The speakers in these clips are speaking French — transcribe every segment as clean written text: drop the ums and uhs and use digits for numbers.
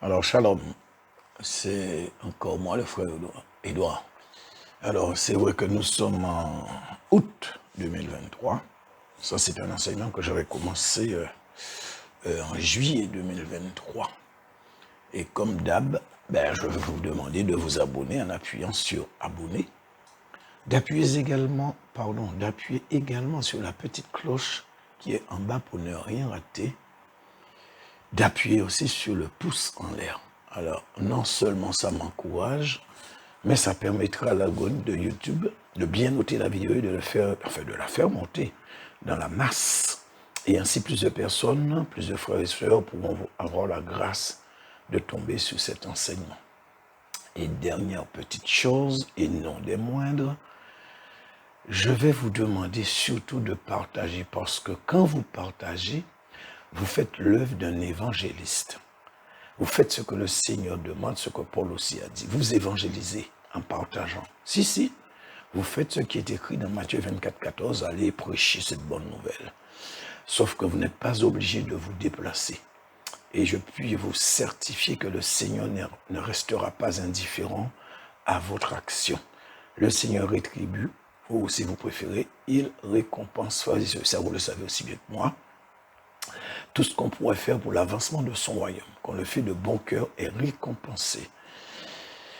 Alors, Shalom, c'est encore moi, le frère Édouard. Alors, c'est vrai que nous sommes en août 2023. Ça, c'est un enseignement que j'avais commencé en juillet 2023. Et comme d'hab, je vais vous demander de vous abonner en appuyant sur abonner. D'appuyer également sur la petite cloche qui est en bas pour ne rien rater. D'appuyer aussi sur le pouce en l'air. Alors, non seulement ça m'encourage, mais ça permettra à l'algorithme de YouTube de bien noter la vidéo et de la faire monter dans la masse. Et ainsi, plus de personnes, plus de frères et sœurs pourront avoir la grâce de tomber sur cet enseignement. Et dernière petite chose, et non des moindres, je vais vous demander surtout de partager, parce que quand vous partagez, vous faites l'œuvre d'un évangéliste. Vous faites ce que le Seigneur demande, ce que Paul aussi a dit. Vous évangélisez en partageant. Si, vous faites ce qui est écrit dans Matthieu 24, 14, allez prêcher cette bonne nouvelle. Sauf que vous n'êtes pas obligé de vous déplacer. Et je puis vous certifier que le Seigneur ne restera pas indifférent à votre action. Le Seigneur rétribue, ou si vous préférez, il récompense. Ça, vous le savez aussi bien que moi. Tout ce qu'on pourrait faire pour l'avancement de son royaume, qu'on le fait de bon cœur, est récompensé.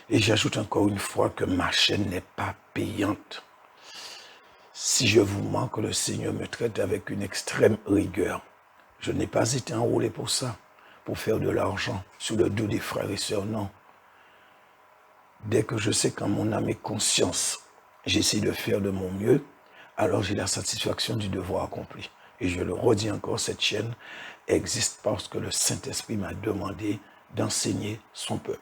Et j'ajoute encore une fois que ma chaîne n'est pas payante. Si je vous manque, le Seigneur me traite avec une extrême rigueur. Je n'ai pas été enrôlé pour ça, pour faire de l'argent sous le dos des frères et sœurs, non. Dès que je sais qu'en mon âme et conscience, j'essaie de faire de mon mieux, alors j'ai la satisfaction du devoir accompli. Et je le redis encore, cette chaîne existe parce que le Saint-Esprit m'a demandé d'enseigner son peuple.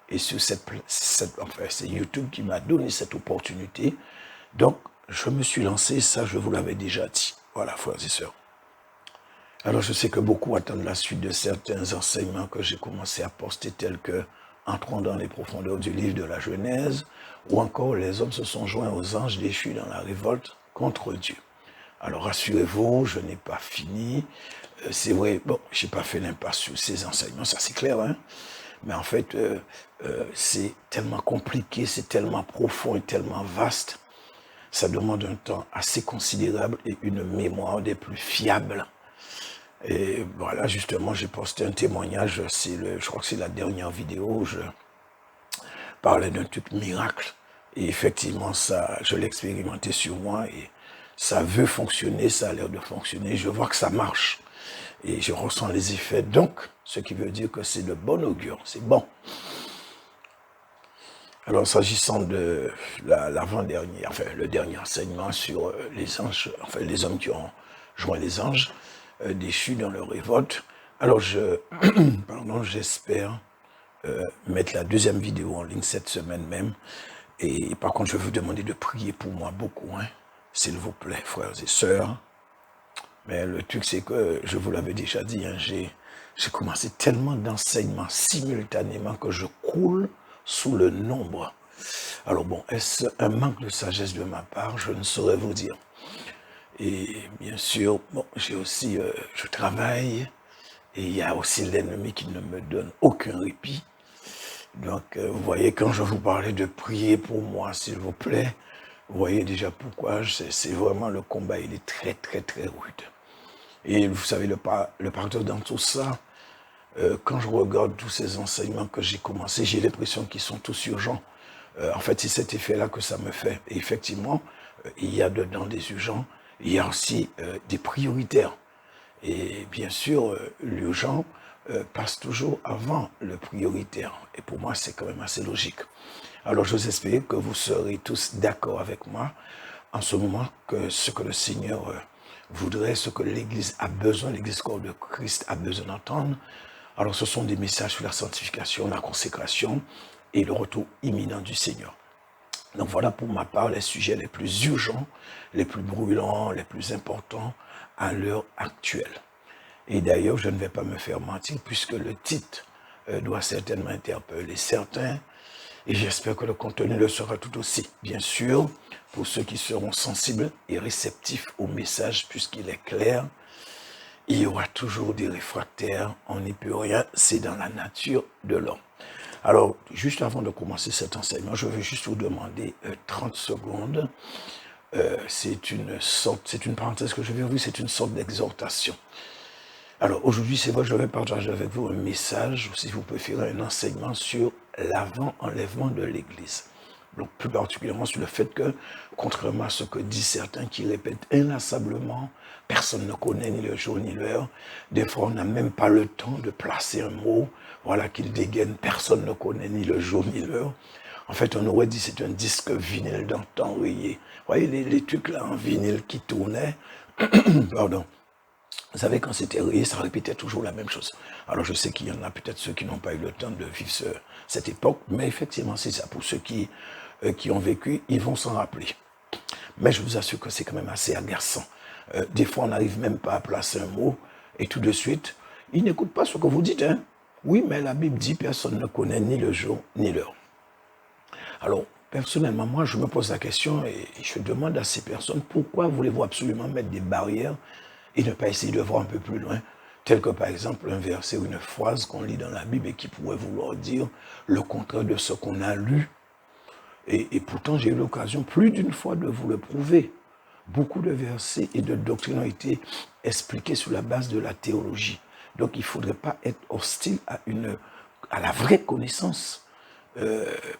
Et sur c'est YouTube qui m'a donné cette opportunité. Donc, je me suis lancé, ça je vous l'avais déjà dit. Voilà, frères et sœurs. Alors, je sais que beaucoup attendent la suite de certains enseignements que j'ai commencé à poster, tels que entrons dans les profondeurs du livre de la Genèse, ou encore les hommes se sont joints aux anges déchus dans la révolte contre Dieu. Alors rassurez-vous, je n'ai pas fini. C'est vrai, je n'ai pas fait l'impasse sur ces enseignements, ça c'est clair, hein. Mais en fait, c'est tellement compliqué, c'est tellement profond et tellement vaste. Ça demande un temps assez considérable et une mémoire des plus fiables. Et voilà, justement, j'ai posté un témoignage, je crois que c'est la dernière vidéo où je parlais d'un truc miracle. Et effectivement, ça, je l'ai expérimenté sur moi et ça veut fonctionner, ça a l'air de fonctionner. Je vois que ça marche et je ressens les effets. Donc, ce qui veut dire que c'est de bon augure, c'est bon. Alors, s'agissant de l'avant-dernier, le dernier enseignement sur les anges, les hommes qui ont joint les anges, déchus dans leur révolte. Alors, j'espère mettre la deuxième vidéo en ligne cette semaine même. Et par contre, je vais vous demander de prier pour moi beaucoup, hein, s'il vous plaît, frères et sœurs. Mais le truc, c'est que, je vous l'avais déjà dit, hein, j'ai commencé tellement d'enseignements simultanément que je croule sous le nombre. Alors bon, est-ce un manque de sagesse de ma part? Je ne saurais vous dire. Et bien sûr, j'ai aussi, je travaille, et il y a aussi l'ennemi qui ne me donne aucun répit. Donc, vous voyez, quand je vous parlais de prier pour moi, s'il vous plaît, vous voyez déjà pourquoi, c'est vraiment le combat, il est très, très, très rude. Et vous savez, le paradoxe dans tout ça, quand je regarde tous ces enseignements que j'ai commencés, j'ai l'impression qu'ils sont tous urgents. En fait, c'est cet effet-là que ça me fait. Et effectivement, il y a dedans des urgents, il y a aussi des prioritaires. Et bien sûr, l'urgent passe toujours avant le prioritaire. Et pour moi, c'est quand même assez logique. Alors, j'ose espérer que vous serez tous d'accord avec moi en ce moment que ce que le Seigneur voudrait, ce que l'Église a besoin, l'Église corps de Christ a besoin d'entendre. Alors, ce sont des messages sur la sanctification, la consécration et le retour imminent du Seigneur. Donc voilà pour ma part les sujets les plus urgents, les plus brûlants, les plus importants à l'heure actuelle. Et d'ailleurs, je ne vais pas me faire mentir puisque le titre doit certainement interpeller certains et j'espère que le contenu le sera tout aussi. Bien sûr, pour ceux qui seront sensibles et réceptifs au message puisqu'il est clair il y aura toujours des réfractaires, on n'y peut rien, c'est dans la nature de l'homme. Alors, juste avant de commencer cet enseignement, je veux juste vous demander 30 secondes. C'est une parenthèse que je vais ouvrir, c'est une sorte d'exhortation. Alors, aujourd'hui, c'est vrai, je vais partager avec vous un message, ou si vous préférez, un enseignement sur l'avant-enlèvement de l'Église. Donc, plus particulièrement sur le fait que, contrairement à ce que disent certains qui répètent inlassablement, personne ne connaît ni le jour ni l'heure. Des fois, on n'a même pas le temps de placer un mot, voilà, qu'il dégaine. Personne ne connaît ni le jour ni l'heure. En fait, on aurait dit que c'est un disque vinyle d'antan rayé. Vous voyez, les trucs là en vinyle qui tournaient, pardon. Vous savez, quand c'était rayé, ça répétait toujours la même chose. Alors, je sais qu'il y en a peut-être ceux qui n'ont pas eu le temps de vivre cette époque, mais effectivement, c'est ça. Pour ceux qui ont vécu, ils vont s'en rappeler. Mais je vous assure que c'est quand même assez agaçant. Des fois, on n'arrive même pas à placer un mot, et tout de suite, ils n'écoutent pas ce que vous dites. Hein. Oui, mais la Bible dit personne ne connaît ni le jour ni l'heure. Alors, personnellement, moi, je me pose la question et je demande à ces personnes, pourquoi voulez-vous absolument mettre des barrières et ne pas essayer de voir un peu plus loin, tel que par exemple un verset ou une phrase qu'on lit dans la Bible et qui pourrait vouloir dire le contraire de ce qu'on a lu. Et pourtant, j'ai eu l'occasion plus d'une fois de vous le prouver. Beaucoup de versets et de doctrines ont été expliqués sur la base de la théologie. Donc, il ne faudrait pas être hostile à la vraie connaissance.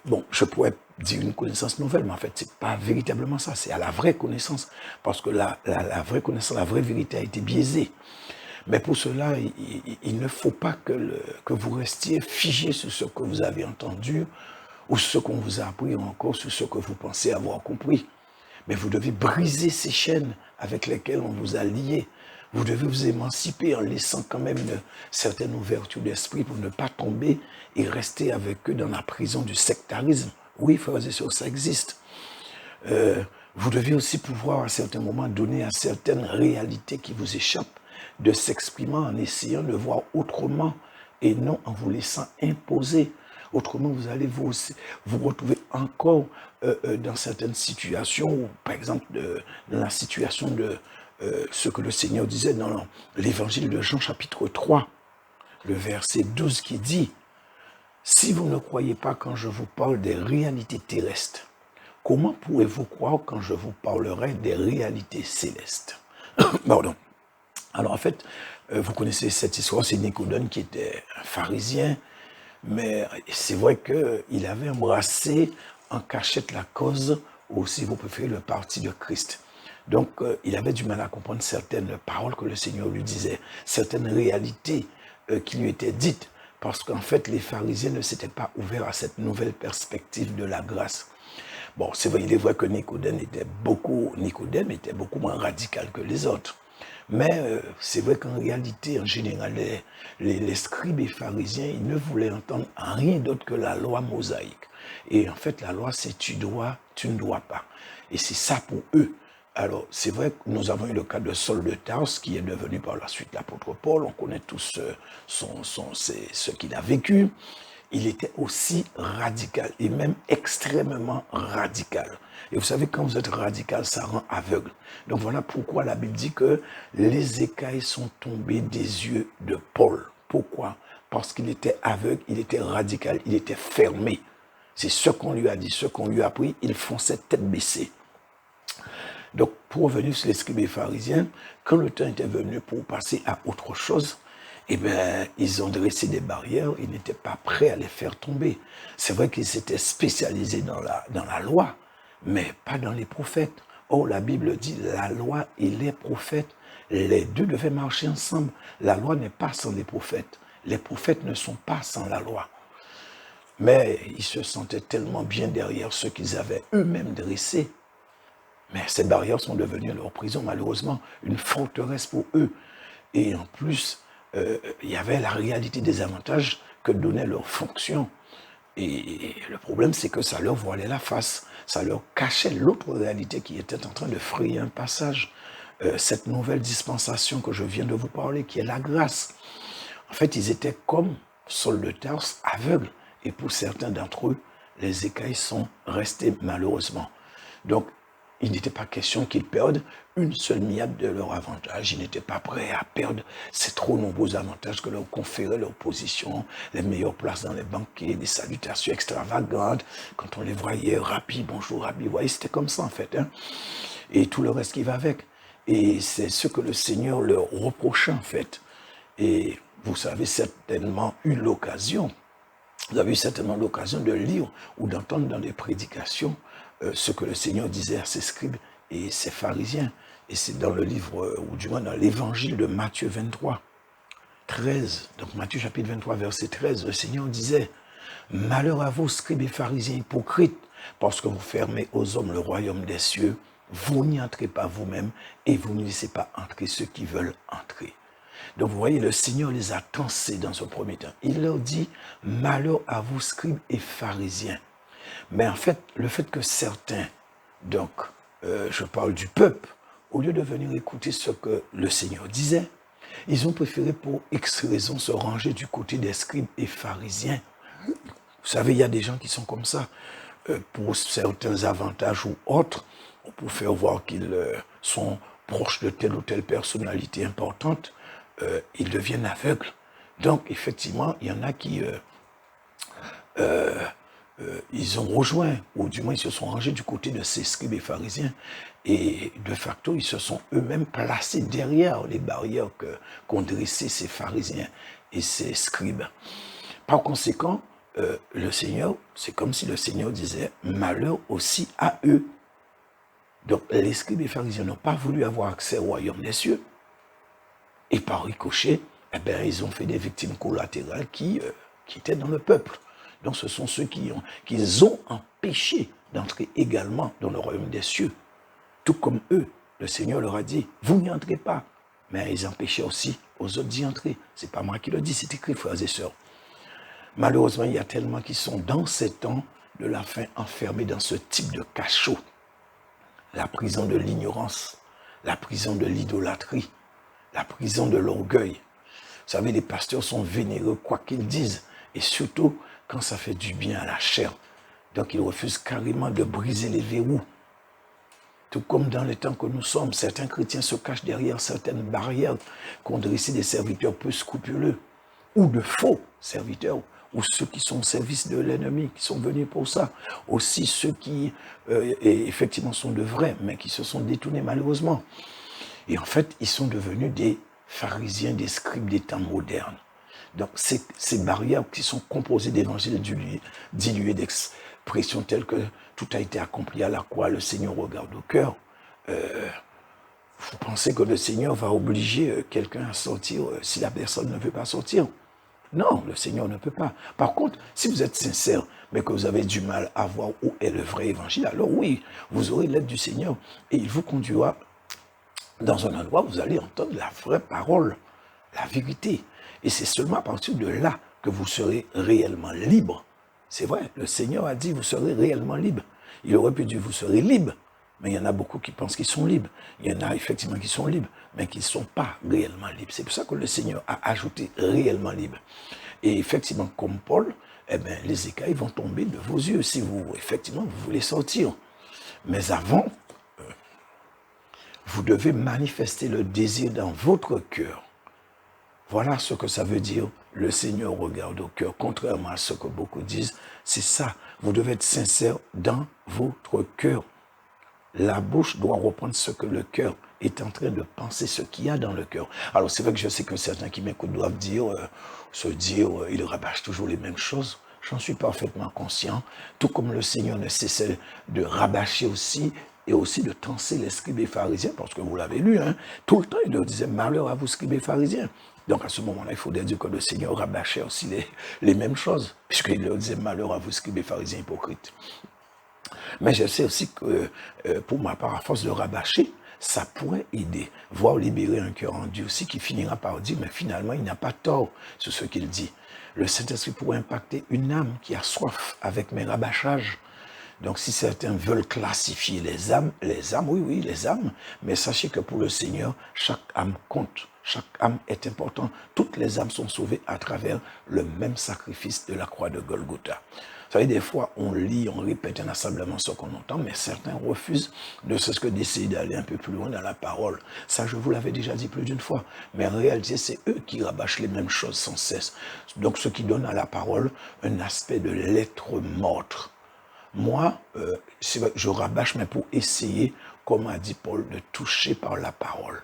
Bon, je pourrais dire une connaissance nouvelle, mais en fait, ce n'est pas véritablement ça, c'est à la vraie connaissance, parce que la vraie connaissance, la vraie vérité a été biaisée. Mais pour cela, il ne faut pas que vous restiez figé sur ce que vous avez entendu, ou ce qu'on vous a appris, ou encore sur ce que vous pensez avoir compris. Mais vous devez briser ces chaînes avec lesquelles on vous a lié. Vous devez vous émanciper en laissant quand même une certaine ouverture d'esprit pour ne pas tomber et rester avec eux dans la prison du sectarisme. Oui, frères et sœurs, ça existe. Vous devez aussi pouvoir à certains moments donner à certaines réalités qui vous échappent de s'exprimer en essayant de voir autrement et non en vous laissant imposer. Autrement, vous allez vous retrouver encore dans certaines situations, ou par exemple dans la situation de ce que le Seigneur disait dans l'évangile de Jean chapitre 3, le verset 12 qui dit « Si vous ne croyez pas quand je vous parle des réalités terrestres, comment pourrez-vous croire quand je vous parlerai des réalités célestes ?» Pardon. Alors en fait, vous connaissez cette histoire, c'est Nicodème qui était un pharisien, mais c'est vrai qu'il avait embrassé en cachette la cause, ou si vous préférez, le parti de Christ. Donc, il avait du mal à comprendre certaines paroles que le Seigneur lui disait, certaines réalités qui lui étaient dites, parce qu'en fait, les pharisiens ne s'étaient pas ouverts à cette nouvelle perspective de la grâce. Bon, c'est vrai, il est vrai que Nicodème était beaucoup moins radical que les autres. Mais c'est vrai qu'en réalité, en général, les scribes et pharisiens, ils ne voulaient entendre rien d'autre que la loi mosaïque. Et en fait, la loi, c'est tu dois, tu ne dois pas. Et c'est ça pour eux. Alors, c'est vrai que nous avons eu le cas de Saul de Tarse, qui est devenu par la suite l'apôtre Paul. On connaît tous ce qu'il a vécu. Il était aussi radical, et même extrêmement radical. Et vous savez, quand vous êtes radical, ça rend aveugle. Donc voilà pourquoi la Bible dit que les écailles sont tombées des yeux de Paul. Pourquoi? Parce qu'il était aveugle, il était radical, il était fermé. C'est ce qu'on lui a dit, ce qu'on lui a appris, il fonçait tête baissée. Donc, pour revenir sur les scribes et pharisiens, quand le temps était venu pour passer à autre chose, eh bien, ils ont dressé des barrières, ils n'étaient pas prêts à les faire tomber. C'est vrai qu'ils s'étaient spécialisés dans la loi, mais pas dans les prophètes. Or, la Bible dit, la loi et les prophètes, les deux devaient marcher ensemble. La loi n'est pas sans les prophètes. Les prophètes ne sont pas sans la loi. Mais ils se sentaient tellement bien derrière ce qu'ils avaient eux-mêmes dressé. Mais ces barrières sont devenues leur prison, malheureusement, une forteresse pour eux. Et en plus, il y avait la réalité des avantages que donnait leur fonction. Et le problème, c'est que ça leur voilait la face. Ça leur cachait l'autre réalité qui était en train de frayer un passage. Cette nouvelle dispensation que je viens de vous parler, qui est la grâce. En fait, ils étaient comme Saul de Tarse, aveugles. Et pour certains d'entre eux, les écailles sont restées malheureusement. Donc, il n'était pas question qu'ils perdent une seule miette de leur avantage. Ils n'étaient pas prêts à perdre ces trop nombreux avantages que leur conférait leur position, les meilleures places dans les banquets, des salutations extravagantes. Quand on les voyait, Rabbi, bonjour Rabbi, vous voyez, c'était comme ça en fait. Hein. Et tout le reste qui va avec. Et c'est ce que le Seigneur leur reprochait en fait. Et vous avez certainement eu l'occasion, de lire ou d'entendre dans des prédications ce que le Seigneur disait à ses scribes et ses pharisiens. Et c'est dans le livre, ou du moins dans l'évangile de Matthieu 23, 13. Donc Matthieu chapitre 23, verset 13, le Seigneur disait, « Malheur à vous, scribes et pharisiens hypocrites, parce que vous fermez aux hommes le royaume des cieux, vous n'y entrez pas vous-même et vous ne laissez pas entrer ceux qui veulent entrer. » Donc vous voyez, le Seigneur les a tensés dans ce premier temps. Il leur dit, « Malheur à vous, scribes et pharisiens. » Mais en fait, le fait que certains, donc je parle du peuple, au lieu de venir écouter ce que le Seigneur disait, ils ont préféré pour X raisons se ranger du côté des scribes et pharisiens. Vous savez, il y a des gens qui sont comme ça. Pour certains avantages ou autres, pour faire voir qu'ils sont proches de telle ou telle personnalité importante, ils deviennent aveugles. Donc, effectivement, il y en a qui... ils ont rejoint, ou du moins ils se sont rangés du côté de ces scribes et pharisiens, et de facto, ils se sont eux-mêmes placés derrière les barrières qu'ont dressées ces pharisiens et ces scribes. Par conséquent, le Seigneur, c'est comme si le Seigneur disait, malheur aussi à eux. Donc, les scribes et pharisiens n'ont pas voulu avoir accès au royaume des cieux, et par ricochet, eh bien, ils ont fait des victimes collatérales qui étaient dans le peuple. Donc ce sont ceux qu'ils ont empêché d'entrer également dans le royaume des cieux. Tout comme eux, le Seigneur leur a dit, vous n'y entrez pas. Mais ils empêchaient aussi aux autres d'y entrer. Ce n'est pas moi qui le dis, c'est écrit, frères et sœurs. Malheureusement, il y a tellement qui sont dans ces temps de la fin enfermés dans ce type de cachot. La prison de l'ignorance, la prison de l'idolâtrie, la prison de l'orgueil. Vous savez, les pasteurs sont vénéreux, quoi qu'ils disent, et surtout quand ça fait du bien à la chair. Donc ils refusent carrément de briser les verrous. Tout comme dans les temps que nous sommes, certains chrétiens se cachent derrière certaines barrières qu'ont dressées des serviteurs peu scrupuleux, ou de faux serviteurs, ou ceux qui sont au service de l'ennemi, qui sont venus pour ça. Aussi ceux qui, effectivement, sont de vrais, mais qui se sont détournés malheureusement. Et en fait, ils sont devenus des pharisiens, des scribes des temps modernes. Donc, ces barrières qui sont composées d'évangiles dilués d'expressions telles que tout a été accompli à la croix, le Seigneur regarde au cœur. Vous pensez que le Seigneur va obliger quelqu'un à sortir si la personne ne veut pas sortir? Non, le Seigneur ne peut pas. Par contre, si vous êtes sincère, mais que vous avez du mal à voir où est le vrai évangile, alors oui, vous aurez l'aide du Seigneur et il vous conduira dans un endroit où vous allez entendre la vraie parole, la vérité. Et c'est seulement à partir de là que vous serez réellement libre. C'est vrai, le Seigneur a dit, vous serez réellement libre. Il aurait pu dire, vous serez libre. Mais il y en a beaucoup qui pensent qu'ils sont libres. Il y en a effectivement qui sont libres, mais qui ne sont pas réellement libres. C'est pour ça que le Seigneur a ajouté réellement libre. Et effectivement, comme Paul, eh bien, les écailles vont tomber de vos yeux si vous, effectivement, vous voulez sortir. Mais avant, vous devez manifester le désir dans votre cœur. Voilà ce que ça veut dire, le Seigneur regarde au cœur. Contrairement à ce que beaucoup disent, c'est ça. Vous devez être sincère dans votre cœur. La bouche doit reprendre ce que le cœur est en train de penser, ce qu'il y a dans le cœur. Alors c'est vrai que je sais que certains qui m'écoutent doivent se dire, ils rabâchent toujours les mêmes choses. J'en suis parfaitement conscient. Tout comme le Seigneur ne cessait de rabâcher aussi, et aussi de tenser les scribes et pharisiens, parce que vous l'avez lu, hein, tout le temps il leur disait, malheur à vous scribes et pharisiens. Donc à ce moment-là, il faudrait dire que le Seigneur rabâchait aussi les mêmes choses, puisqu'il leur disait, malheur à vous scribes et pharisiens hypocrites. Mais je sais aussi que, pour ma part, à force de rabâcher, ça pourrait aider, voire libérer un cœur en Dieu aussi, qui finira par dire, mais finalement, il n'a pas tort sur ce qu'il dit. Le Saint-Esprit pourrait impacter une âme qui a soif avec mes rabâchages. Donc si certains veulent classifier les âmes, oui, les âmes, mais sachez que pour le Seigneur, chaque âme compte, chaque âme est importante. Toutes les âmes sont sauvées à travers le même sacrifice de la croix de Golgotha. Vous savez, des fois, on lit, on répète inlassablement ce qu'on entend, mais certains refusent de ce que d'essayer d'aller un peu plus loin dans la parole. Ça, je vous l'avais déjà dit plus d'une fois. Mais en réalité, c'est eux qui rabâchent les mêmes choses sans cesse. Donc, ce qui donne à la parole un aspect de lettre morte. Moi, je rabâche, mais pour essayer, comme a dit Paul, de toucher par la parole.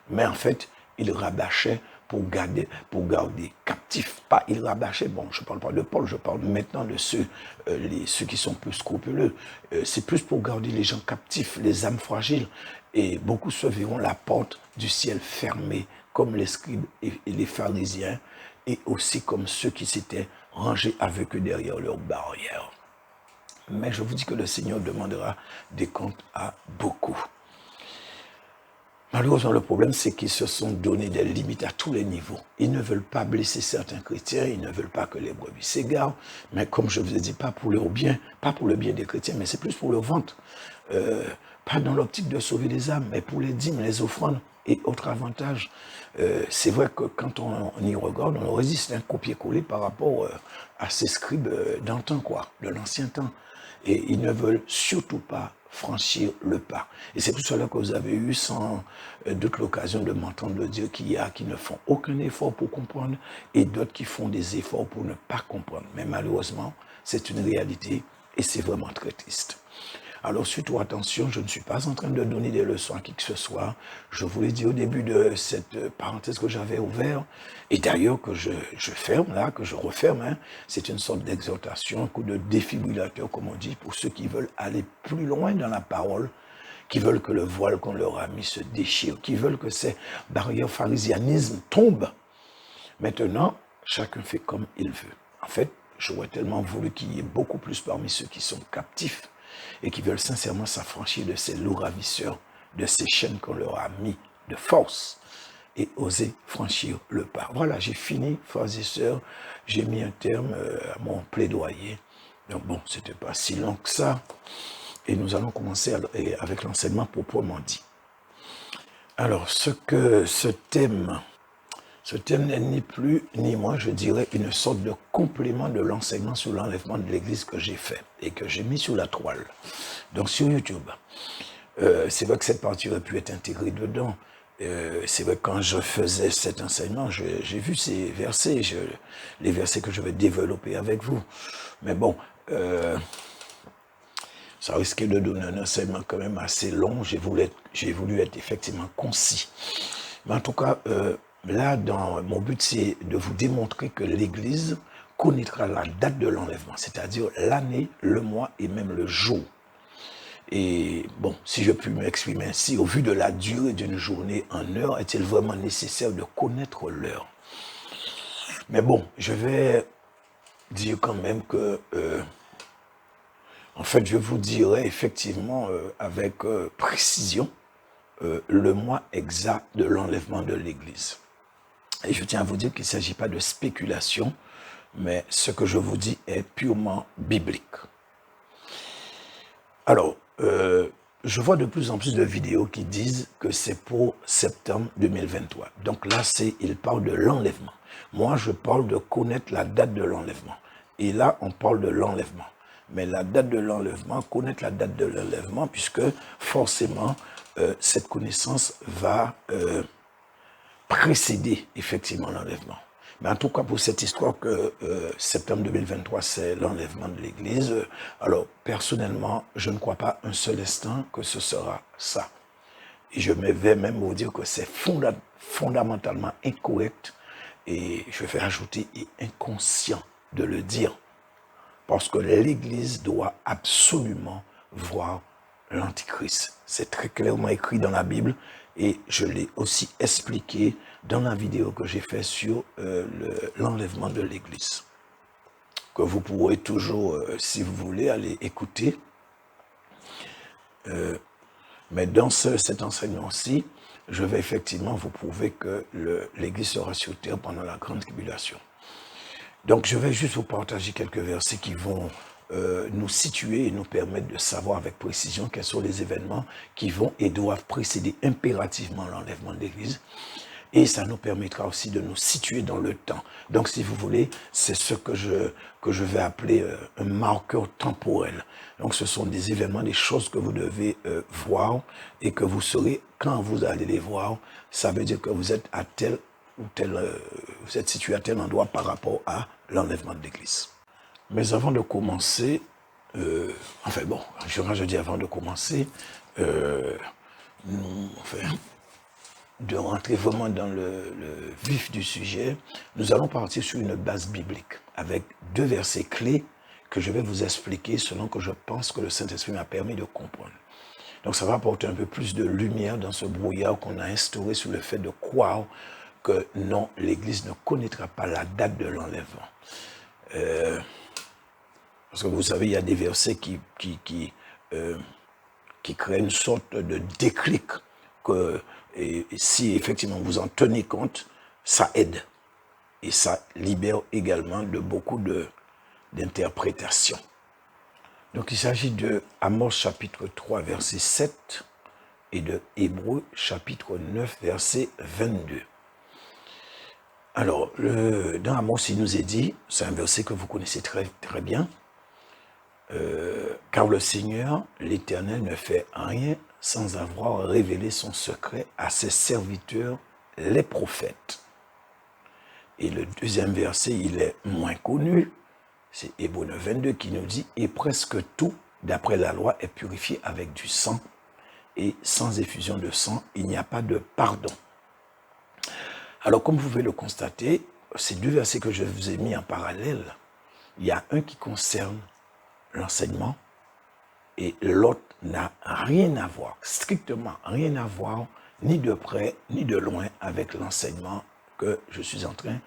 Mais en fait, il rabâchait pour garder captifs. Pas, il rabâchait, bon, je ne parle pas de Paul, je parle maintenant de ceux qui sont plus scrupuleux. C'est plus pour garder les gens captifs, les âmes fragiles. Et beaucoup se verront la porte du ciel fermée, comme les scribes et les pharisiens, et aussi comme ceux qui s'étaient rangés avec eux derrière leurs barrières. Mais je vous dis que le Seigneur demandera des comptes à beaucoup. Malheureusement, le problème, c'est qu'ils se sont donné des limites à tous les niveaux. Ils ne veulent pas blesser certains chrétiens, ils ne veulent pas que les brebis s'égarent, mais comme je vous ai dit, pas pour leur bien, pas pour le bien des chrétiens, mais c'est plus pour leur ventre. Pas dans l'optique de sauver les âmes, mais pour les dîmes, les offrandes et autres avantages. C'est vrai que quand on y regarde, on résiste un copier-coller par rapport à ces scribes d'antan, quoi, de l'ancien temps. Et ils ne veulent surtout pas franchir le pas. Et c'est pour cela que vous avez eu sans doute l'occasion de m'entendre dire qu'il y a qui ne font aucun effort pour comprendre et d'autres qui font des efforts pour ne pas comprendre. Mais malheureusement, c'est une réalité et c'est vraiment très triste. Alors surtout attention, je ne suis pas en train de donner des leçons à qui que ce soit. Je vous l'ai dit au début de cette parenthèse que j'avais ouverte, et d'ailleurs que je ferme là, que je referme, hein. C'est une sorte d'exhortation, un coup de défibrillateur, comme on dit, pour ceux qui veulent aller plus loin dans la parole, qui veulent que le voile qu'on leur a mis se déchire, qui veulent que ces barrières pharisianisme tombent. Maintenant, chacun fait comme il veut. En fait, j'aurais tellement voulu qu'il y ait beaucoup plus parmi ceux qui sont captifs et qui veulent sincèrement s'affranchir de ces loups ravisseurs, de ces chaînes qu'on leur a mis de force et oser franchir le pas. Voilà, j'ai fini, frères et sœurs, j'ai mis un terme à mon plaidoyer. Donc bon, c'était pas si long que ça. Et nous allons commencer avec l'enseignement proprement dit. Alors, ce thème n'est ni plus ni moins, je dirais, une sorte de complément de l'enseignement sur l'enlèvement de l'Église que j'ai fait et que j'ai mis sur la toile, donc sur YouTube. C'est vrai que cette partie aurait pu être intégrée dedans. C'est vrai que quand je faisais cet enseignement, j'ai vu ces versets, les versets que je vais développer avec vous. Mais bon, ça risquait de donner un enseignement quand même assez long. J'ai voulu être effectivement concis. Mais en tout cas, là, mon but, c'est de vous démontrer que l'Église connaîtra la date de l'enlèvement, c'est-à-dire l'année, le mois et même le jour. Et bon, si je puis m'exprimer ainsi, au vu de la durée d'une journée en heure, est-il vraiment nécessaire de connaître l'heure? Mais bon, je vais dire quand même que, en fait, je vous dirai effectivement avec précision le mois exact de l'enlèvement de l'Église. Et je tiens à vous dire qu'il ne s'agit pas de spéculation, mais ce que je vous dis est purement biblique. Alors, je vois de plus en plus de vidéos qui disent que c'est pour septembre 2023. Donc là, il parle de l'enlèvement. Moi, je parle de connaître la date de l'enlèvement. Et là, on parle de l'enlèvement. Mais la date de l'enlèvement, connaître la date de l'enlèvement, puisque forcément, cette connaissance va précéder effectivement l'enlèvement. Mais en tout cas, pour cette histoire que septembre 2023, c'est l'enlèvement de l'Église, alors personnellement, je ne crois pas un seul instant que ce sera ça. Et je vais même vous dire que c'est fondamentalement incorrect, et je vais ajouter et inconscient de le dire, parce que l'Église doit absolument voir l'Antichrist. C'est très clairement écrit dans la Bible, et je l'ai aussi expliqué dans la vidéo que j'ai faite sur l'enlèvement de l'Église, que vous pourrez toujours, si vous voulez, aller écouter. Mais dans cet enseignement-ci, je vais effectivement vous prouver que l'Église sera sur terre pendant la grande tribulation. Donc je vais juste vous partager quelques versets qui vont nous situer et nous permettre de savoir avec précision quels sont les événements qui vont et doivent précéder impérativement l'enlèvement de l'Église. Et ça nous permettra aussi de nous situer dans le temps. Donc, si vous voulez, c'est ce que je vais appeler un marqueur temporel. Donc, ce sont des événements, des choses que vous devez voir et que vous saurez quand vous allez les voir. Ça veut dire que vous êtes à tel ou tel, vous êtes situé à tel endroit par rapport à l'enlèvement de l'Église. Mais avant de commencer, je dis avant de commencer, de rentrer vraiment dans le vif du sujet, nous allons partir sur une base biblique avec 2 versets clés que je vais vous expliquer selon que je pense que le Saint-Esprit m'a permis de comprendre. Donc ça va apporter un peu plus de lumière dans ce brouillard qu'on a instauré sur le fait de croire que non, l'Église ne connaîtra pas la date de l'enlèvement. Parce que vous savez, il y a des versets qui créent une sorte de déclic que et si effectivement vous en tenez compte, ça aide. Et ça libère également de beaucoup d'interprétations. Donc il s'agit de Amos chapitre 3 verset 7 et de Hébreux chapitre 9 verset 22. Alors, dans Amos, il nous est dit, c'est un verset que vous connaissez très, très bien, car le Seigneur, l'Éternel, ne fait rien sans avoir révélé son secret à ses serviteurs, les prophètes. Et le deuxième verset, il est moins connu, c'est Hébreux 9, 22 qui nous dit « Et presque tout, d'après la loi, est purifié avec du sang, et sans effusion de sang, il n'y a pas de pardon. » Alors, comme vous pouvez le constater, ces 2 versets que je vous ai mis en parallèle, il y a un qui concerne l'enseignement et l'autre n'a rien à voir, strictement rien à voir, ni de près ni de loin avec l'enseignement que je suis en train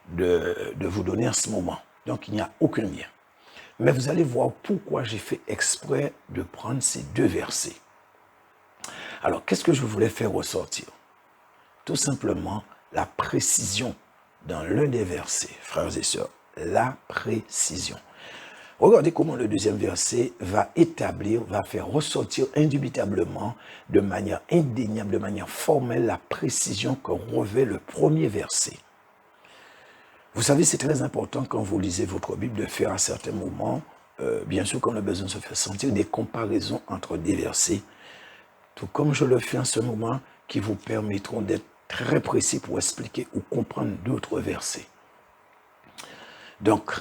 de vous donner en ce moment. Donc il n'y a aucun lien. Mais vous allez voir pourquoi j'ai fait exprès de prendre ces 2 versets. Alors qu'est-ce que je voulais faire ressortir? Tout simplement la précision dans l'un des versets, frères et sœurs, la précision. Regardez comment le 2e verset va faire ressortir indubitablement, de manière indéniable, de manière formelle, la précision que revêt le 1er verset. Vous savez, c'est très important quand vous lisez votre Bible de faire à certains moments, bien sûr qu'on a besoin de se faire sentir des comparaisons entre des versets, tout comme je le fais en ce moment, qui vous permettront d'être très précis pour expliquer ou comprendre d'autres versets. Donc,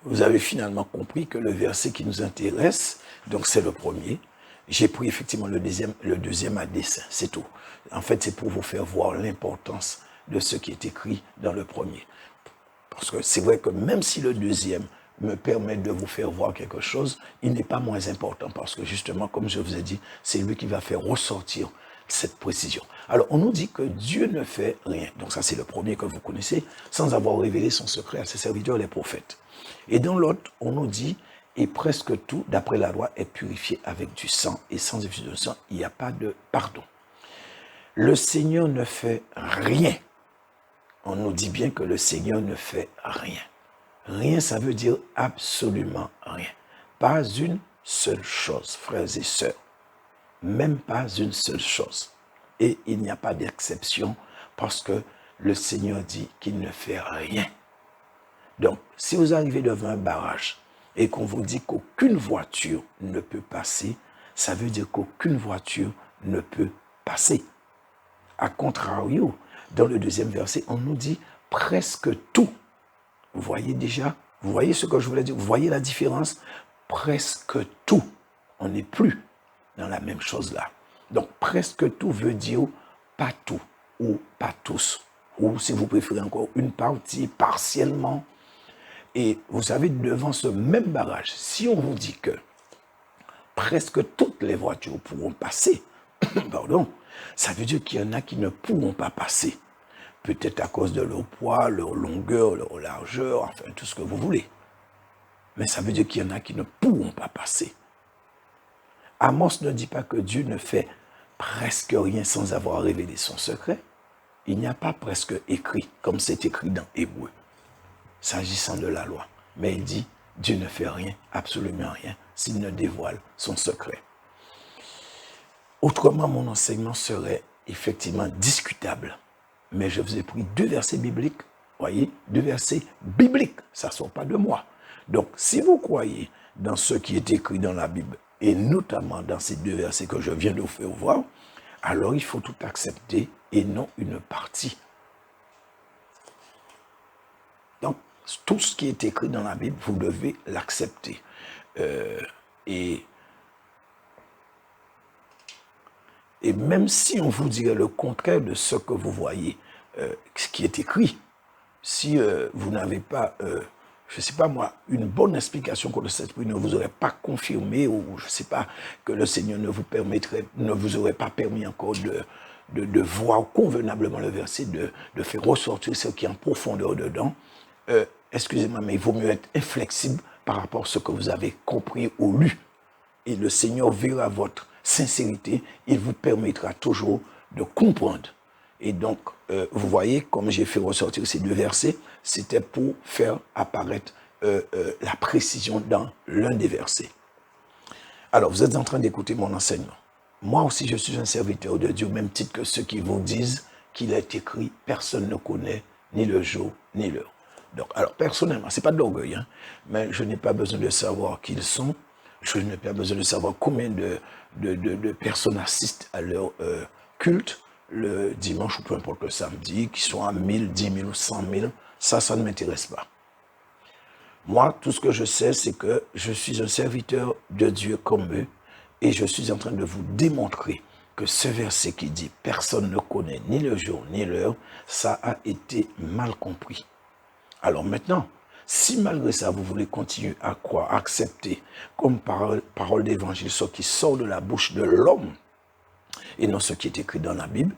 vous avez finalement compris que le verset qui nous intéresse, donc c'est le premier. J'ai pris effectivement le deuxième à dessein, c'est tout. En fait, c'est pour vous faire voir l'importance de ce qui est écrit dans le premier. Parce que c'est vrai que même si le deuxième me permet de vous faire voir quelque chose, il n'est pas moins important parce que justement, comme je vous ai dit, c'est lui qui va faire ressortir cette précision. Alors, on nous dit que Dieu ne fait rien. Donc ça, c'est le premier que vous connaissez, sans avoir révélé son secret à ses serviteurs, les prophètes. Et dans l'autre, on nous dit, et presque tout, d'après la loi, est purifié avec du sang, et sans effusion de sang, il n'y a pas de pardon. Le Seigneur ne fait rien. On nous dit bien que le Seigneur ne fait rien. Rien, ça veut dire absolument rien. Pas une seule chose, frères et sœurs. Même pas une seule chose. Et il n'y a pas d'exception parce que le Seigneur dit qu'il ne fait rien. Donc, si vous arrivez devant un barrage et qu'on vous dit qu'aucune voiture ne peut passer, ça veut dire qu'aucune voiture ne peut passer. A contrario, dans le 2e verset, on nous dit presque tout. Vous voyez déjà? Vous voyez ce que je voulais dire? Vous voyez la différence? Presque tout. On n'est plus dans la même chose là. Donc, presque tout veut dire pas tout ou pas tous. Ou si vous préférez encore une partie, partiellement. Et vous savez, devant ce même barrage, si on vous dit que presque toutes les voitures pourront passer, pardon, ça veut dire qu'il y en a qui ne pourront pas passer. Peut-être à cause de leur poids, leur longueur, leur largeur, enfin tout ce que vous voulez. Mais ça veut dire qu'il y en a qui ne pourront pas passer. Amos ne dit pas que Dieu ne fait presque rien sans avoir révélé son secret. Il n'y a pas presque écrit, comme c'est écrit dans Hébreux, s'agissant de la loi. Mais il dit Dieu ne fait rien, absolument rien, s'il ne dévoile son secret. Autrement, mon enseignement serait effectivement discutable. Mais je vous ai pris 2 versets bibliques, voyez, 2 versets bibliques, ça ne sort pas de moi. Donc, si vous croyez dans ce qui est écrit dans la Bible, et notamment dans ces 2 versets que je viens de vous faire voir, alors il faut tout accepter et non une partie. Donc, tout ce qui est écrit dans la Bible, vous devez l'accepter. Et même si on vous dirait le contraire de ce que vous voyez, ce qui est écrit, si vous n'avez pas, je ne sais pas moi, une bonne explication que le Saint-Esprit ne vous aurait pas confirmé, ou je ne sais pas, que le Seigneur ne vous aurait pas permis encore de voir convenablement le verset, de faire ressortir ce qui est en profondeur dedans, excusez-moi, mais il vaut mieux être inflexible par rapport à ce que vous avez compris ou lu. Et le Seigneur verra votre sincérité, il vous permettra toujours de comprendre. Et donc, vous voyez, comme j'ai fait ressortir ces 2 versets, c'était pour faire apparaître la précision dans l'un des versets. Alors, vous êtes en train d'écouter mon enseignement. Moi aussi, je suis un serviteur de Dieu, au même titre que ceux qui vous disent qu'il est écrit, personne ne connaît ni le jour ni l'heure. Donc, alors, personnellement, ce n'est pas de l'orgueil, hein, mais je n'ai pas besoin de savoir qui ils sont. Je n'ai pas besoin de savoir combien de personnes assistent à leur culte le dimanche ou peu importe le samedi, qui sont à 1000, 10 000 ou 100 000. Ça ne m'intéresse pas. Moi, tout ce que je sais, c'est que je suis un serviteur de Dieu comme eux et je suis en train de vous démontrer que ce verset qui dit « Personne ne connaît ni le jour ni l'heure », ça a été mal compris. Alors maintenant, si malgré ça, vous voulez continuer à croire, à accepter comme parole d'évangile ce qui sort de la bouche de l'homme et non ce qui est écrit dans la Bible,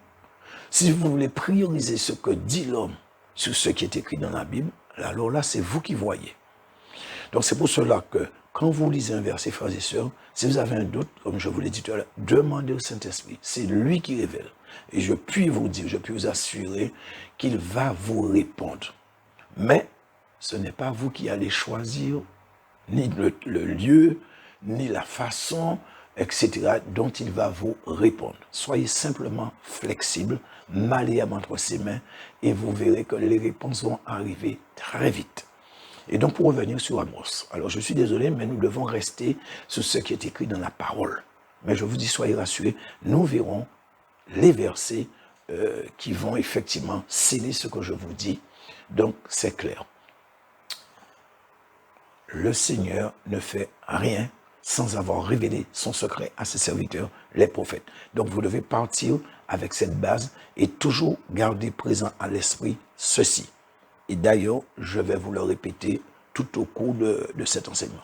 si vous voulez prioriser ce que dit l'homme sur ce qui est écrit dans la Bible, alors là, c'est vous qui voyez. Donc c'est pour cela que quand vous lisez un verset, frères et sœurs, si vous avez un doute, comme je vous l'ai dit tout à l'heure, demandez au Saint-Esprit. C'est lui qui révèle. Et je puis vous dire, je puis vous assurer qu'il va vous répondre. Mais ce n'est pas vous qui allez choisir ni le lieu, ni la façon, etc., dont il va vous répondre. Soyez simplement flexible, malléable entre ses mains, et vous verrez que les réponses vont arriver très vite. Et donc, pour revenir sur Amos, alors je suis désolé, mais nous devons rester sur ce qui est écrit dans la parole. Mais je vous dis, soyez rassurés, nous verrons les versets qui vont effectivement sceller ce que je vous dis. Donc, c'est clair. Le Seigneur ne fait rien sans avoir révélé son secret à ses serviteurs, les prophètes. Donc, vous devez partir avec cette base et toujours garder présent à l'esprit ceci. Et d'ailleurs, je vais vous le répéter tout au cours de cet enseignement.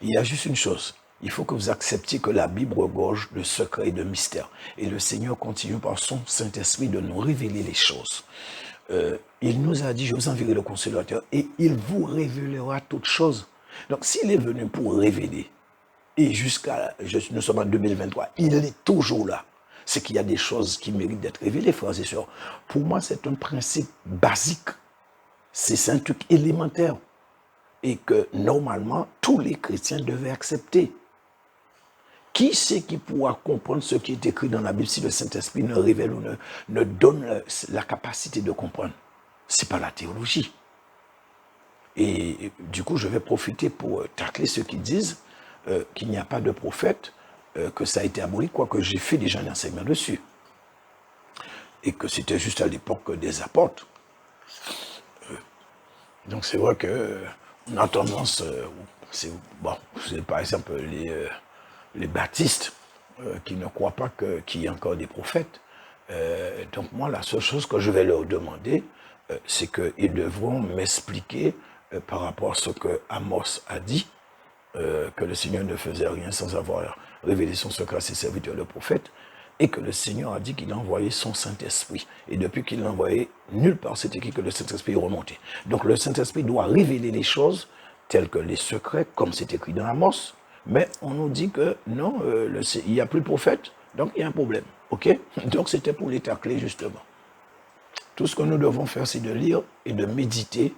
Il y a juste une chose. Il faut que vous acceptiez que la Bible regorge de secrets et de mystères. Et le Seigneur continue par son Saint-Esprit de nous révéler les choses. Il nous a dit, je vous enverrai le consolateur et il vous révélera toutes choses. Donc, s'il est venu pour révéler, et nous sommes en 2023, il est toujours là. C'est qu'il y a des choses qui méritent d'être révélées, frères et sœurs. Pour moi, c'est un principe basique. C'est un truc élémentaire. Et que, normalement, tous les chrétiens devaient accepter. Qui c'est qui pourra comprendre ce qui est écrit dans la Bible si le Saint-Esprit ne révèle ou ne donne la capacité de comprendre? Ce n'est pas la théologie. Et du coup, je vais profiter pour tacler ceux qui disent qu'il n'y a pas de prophète, que ça a été aboli, quoique j'ai fait déjà un enseignement dessus. Et que c'était juste à l'époque des apôtres. Donc c'est vrai qu'on a tendance, c'est par exemple les baptistes qui ne croient pas qu'il y ait encore des prophètes. Donc moi, la seule chose que je vais leur demander, c'est qu'ils devront m'expliquer par rapport à ce que Amos a dit, que le Seigneur ne faisait rien sans avoir révélé son secret à ses serviteurs, le prophète, et que le Seigneur a dit qu'il a envoyé son Saint-Esprit. Et depuis qu'il l'a envoyé, nulle part c'est écrit que le Saint-Esprit est remonté. Donc le Saint-Esprit doit révéler les choses telles que les secrets, comme c'est écrit dans Amos, mais on nous dit que non, il n'y a plus de prophète, donc il y a un problème. Ok? Donc c'était pour les tacler justement. Tout ce que nous devons faire, c'est de lire et de méditer,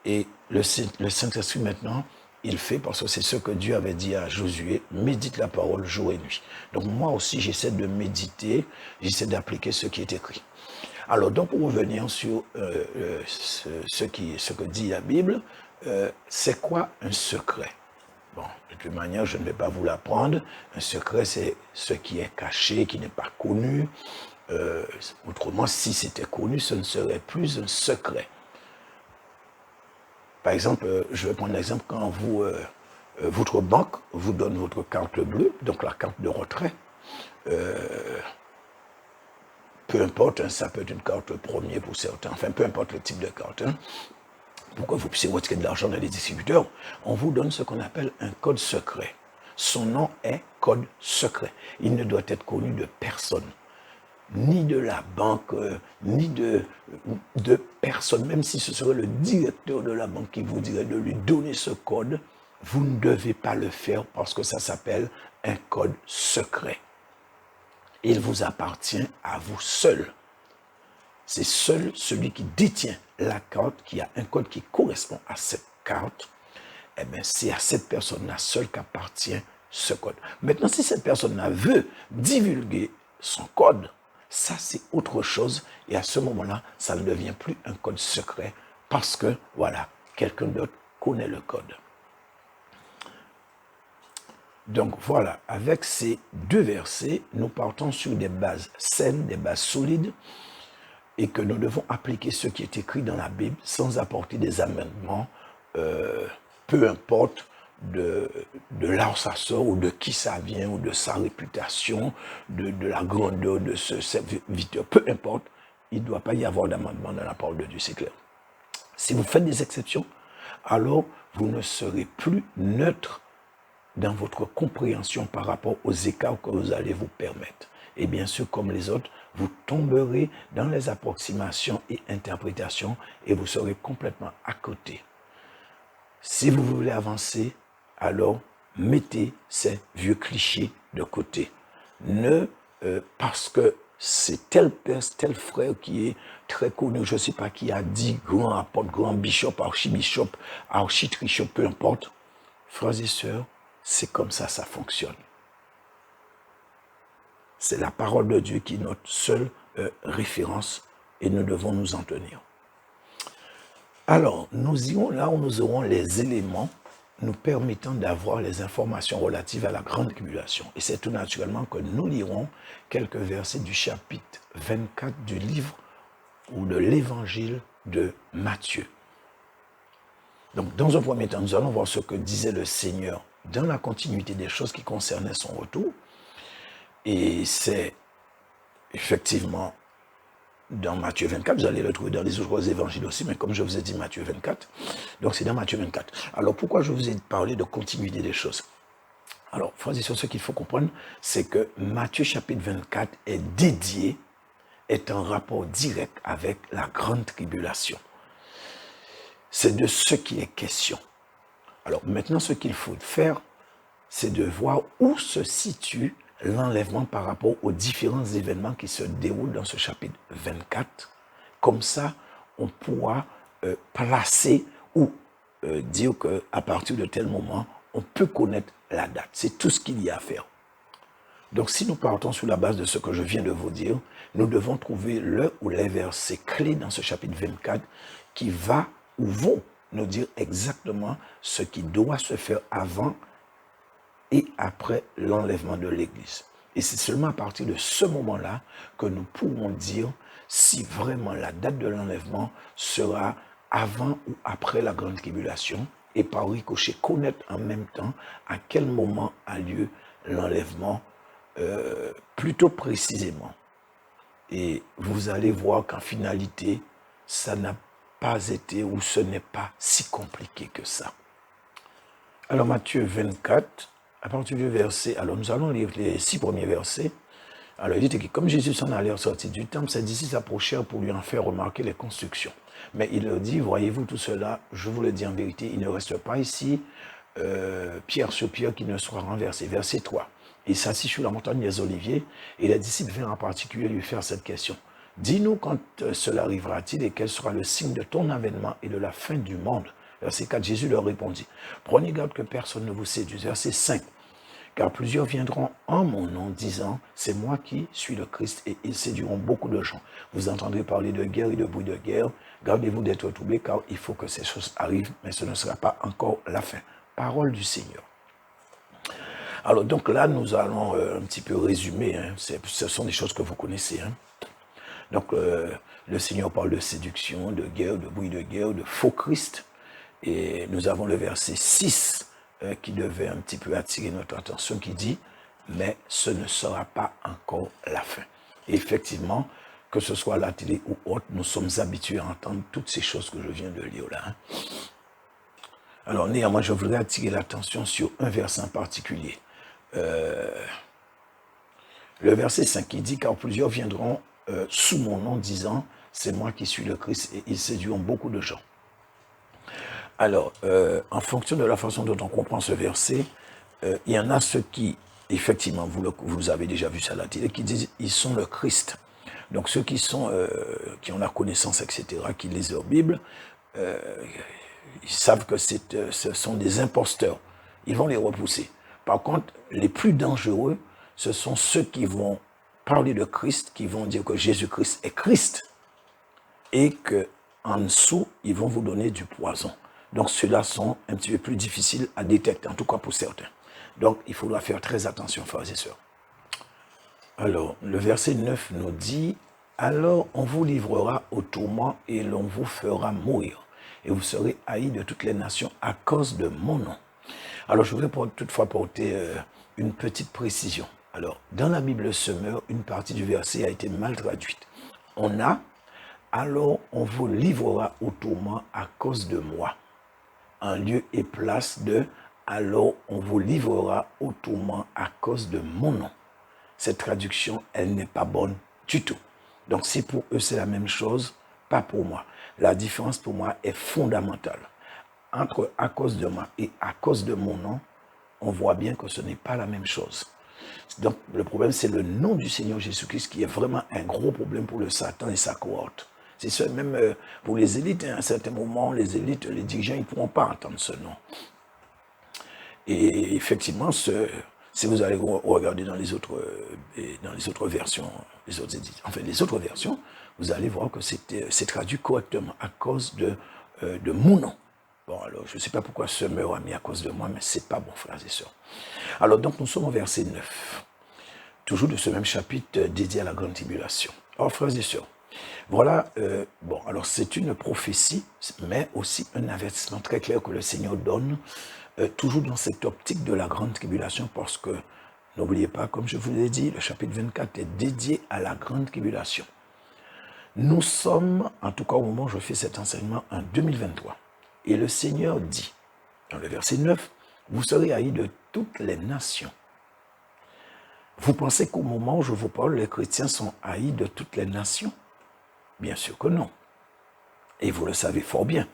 et le Saint-Esprit maintenant il fait parce que c'est ce que Dieu avait dit à Josué, médite la parole jour et nuit. Donc moi aussi, j'essaie de méditer, j'essaie d'appliquer ce qui est écrit. Alors, donc, pour revenir sur ce que dit la Bible, c'est quoi un secret? Bon, de toute manière, je ne vais pas vous l'apprendre. Un secret, c'est ce qui est caché, qui n'est pas connu. Autrement, si c'était connu, ce ne serait plus un secret. Par exemple, je vais prendre l'exemple quand votre banque vous donne votre carte bleue, donc la carte de retrait. Peu importe, ça peut être une carte premier pour certains, enfin peu importe le type de carte. Pour que vous puissiez retirer de l'argent dans les distributeurs, on vous donne ce qu'on appelle un code secret. Son nom est code secret. Il ne doit être connu de personne, ni de la banque, ni de personne, même si ce serait le directeur de la banque qui vous dirait de lui donner ce code, vous ne devez pas le faire parce que ça s'appelle un code secret. Il vous appartient à vous seul. C'est seul celui qui détient la carte, qui a un code qui correspond à cette carte, eh bien, c'est à cette personne-là seule qu'appartient ce code. Maintenant, si cette personne-là veut divulguer son code, ça, c'est autre chose. Et à ce moment-là, ça ne devient plus un code secret parce que, voilà, quelqu'un d'autre connaît le code. Donc voilà, avec ces deux versets, nous partons sur des bases saines, des bases solides, et que nous devons appliquer ce qui est écrit dans la Bible sans apporter des amendements, peu importe de là où ça sort, ou de qui ça vient, ou de sa réputation, de la grandeur de ce serviteur, peu importe, il ne doit pas y avoir d'amendement dans la parole de Dieu, c'est clair. Si vous faites des exceptions, alors vous ne serez plus neutre dans votre compréhension par rapport aux écarts que vous allez vous permettre. Et bien sûr, comme les autres, vous tomberez dans les approximations et interprétations et vous serez complètement à côté. Si vous voulez avancer, alors mettez ces vieux clichés de côté. Parce que c'est tel frère qui est très connu, je ne sais pas qui a dit, grand apôtre, grand bishop, archibishop, architrichop, peu importe. Frères et sœurs, c'est comme ça fonctionne. C'est la parole de Dieu qui est notre seule référence et nous devons nous en tenir. Alors, nous irons là où nous aurons les éléments nous permettant d'avoir les informations relatives à la grande tribulation. Et c'est tout naturellement que nous lirons quelques versets du chapitre 24 du livre ou de l'évangile de Matthieu. Donc, dans un premier temps, nous allons voir ce que disait le Seigneur dans la continuité des choses qui concernaient son retour. Et c'est effectivement dans Matthieu 24, vous allez le trouver dans les autres évangiles aussi, mais comme je vous ai dit Matthieu 24, donc c'est dans Matthieu 24. Alors pourquoi je vous ai parlé de continuité des choses? Alors, frères et sœurs, ce qu'il faut comprendre, c'est que Matthieu chapitre 24 est en rapport direct avec la grande tribulation. C'est de ce qui est question. Alors maintenant, ce qu'il faut faire, c'est de voir où se situe l'enlèvement par rapport aux différents événements qui se déroulent dans ce chapitre 24. Comme ça, on pourra placer ou dire qu'à partir de tel moment, on peut connaître la date. C'est tout ce qu'il y a à faire. Donc si nous partons sur la base de ce que je viens de vous dire, nous devons trouver le ou les versets clés dans ce chapitre 24 qui va ou vont nous dire exactement ce qui doit se faire avant et après l'enlèvement de l'Église. Et c'est seulement à partir de ce moment-là que nous pourrons dire si vraiment la date de l'enlèvement sera avant ou après la grande tribulation, et par ricochet connaître en même temps à quel moment a lieu l'enlèvement plutôt précisément. Et vous allez voir qu'en finalité, ça n'a pas été ou ce n'est pas si compliqué que ça. Alors Matthieu 24, à partir du verset, alors nous allons lire les 6 premiers versets. Alors il dit que comme Jésus s'en allait sortir du temple, ses disciples s'approchèrent pour lui en faire remarquer les constructions. Mais il leur dit, voyez-vous tout cela, je vous le dis en vérité, il ne reste pas ici pierre sur pierre qui ne sera renversé. Verset 3. Il s'assit sur la montagne des Oliviers et les disciples vinrent en particulier lui faire cette question. Dis-nous quand cela arrivera-t-il et quel sera le signe de ton avènement et de la fin du monde? Verset 4, Jésus leur répondit, prenez garde que personne ne vous séduise. Verset 5, car plusieurs viendront en mon nom disant, c'est moi qui suis le Christ, et ils séduiront beaucoup de gens. Vous entendrez parler de guerre et de bruit de guerre. Gardez-vous d'être troublés, car il faut que ces choses arrivent, mais ce ne sera pas encore la fin. Parole du Seigneur. Alors donc là, nous allons un petit peu résumer. Hein. Ce sont des choses que vous connaissez. Hein. Donc le Seigneur parle de séduction, de guerre, de bruit de guerre, de faux Christ. Et nous avons le verset 6 qui devait un petit peu attirer notre attention, qui dit « Mais ce ne sera pas encore la fin ». Et effectivement, que ce soit à la télé ou autre, nous sommes habitués à entendre toutes ces choses que je viens de lire là. Hein. Alors néanmoins, je voudrais attirer l'attention sur un verset en particulier. Le verset 5 qui dit « Car plusieurs viendront sous mon nom disant « C'est moi qui suis le Christ » et ils séduiront beaucoup de gens. » Alors, en fonction de la façon dont on comprend ce verset, il y en a ceux qui, effectivement, vous avez déjà vu ça à la télé, qui disent ils sont le Christ. Donc ceux qui ont la connaissance, etc., qui lisent leur Bible, ils savent que ce sont des imposteurs. Ils vont les repousser. Par contre, les plus dangereux, ce sont ceux qui vont parler de Christ, qui vont dire que Jésus-Christ est Christ, et qu'en dessous, ils vont vous donner du poison. Donc, ceux-là sont un petit peu plus difficiles à détecter, en tout cas pour certains. Donc, il faudra faire très attention, frères et sœurs. Alors, le verset 9 nous dit « Alors, on vous livrera au tourment et l'on vous fera mourir. Et vous serez haïs de toutes les nations à cause de mon nom. » Alors, je voudrais toutefois porter une petite précision. Alors, dans la Bible Semeur, une partie du verset a été mal traduite. On a « Alors, on vous livrera au tourment à cause de moi. » En lieu et place de « Alors on vous livrera au tourment à cause de mon nom ». Cette traduction, elle n'est pas bonne du tout. Donc si pour eux c'est la même chose, pas pour moi. La différence pour moi est fondamentale. Entre « à cause de moi » et « à cause de mon nom », on voit bien que ce n'est pas la même chose. Donc le problème, c'est le nom du Seigneur Jésus-Christ qui est vraiment un gros problème pour le Satan et sa cohorte. C'est ça, même pour les élites, à un certain moment, les élites, les dirigeants, ils ne pourront pas entendre ce nom. Et effectivement, si vous allez regarder dans les autres versions, les autres versions, vous allez voir que c'est traduit correctement à cause de mon nom. Bon, alors, je ne sais pas pourquoi ce meurtre a mis à cause de moi, mais ce n'est pas bon, frères et sœurs. Alors, donc, nous sommes au verset 9, toujours de ce même chapitre dédié à la grande tribulation. Alors, frères et sœurs, voilà, alors c'est une prophétie, mais aussi un avertissement très clair que le Seigneur donne, toujours dans cette optique de la grande tribulation, parce que, n'oubliez pas, comme je vous l'ai dit, le chapitre 24 est dédié à la grande tribulation. Nous sommes, en tout cas au moment où je fais cet enseignement, en 2023, et le Seigneur dit, dans le verset 9, « Vous serez haïs de toutes les nations. » Vous pensez qu'au moment où je vous parle, les chrétiens sont haïs de toutes les nations? Bien sûr que non. Et vous le savez fort bien.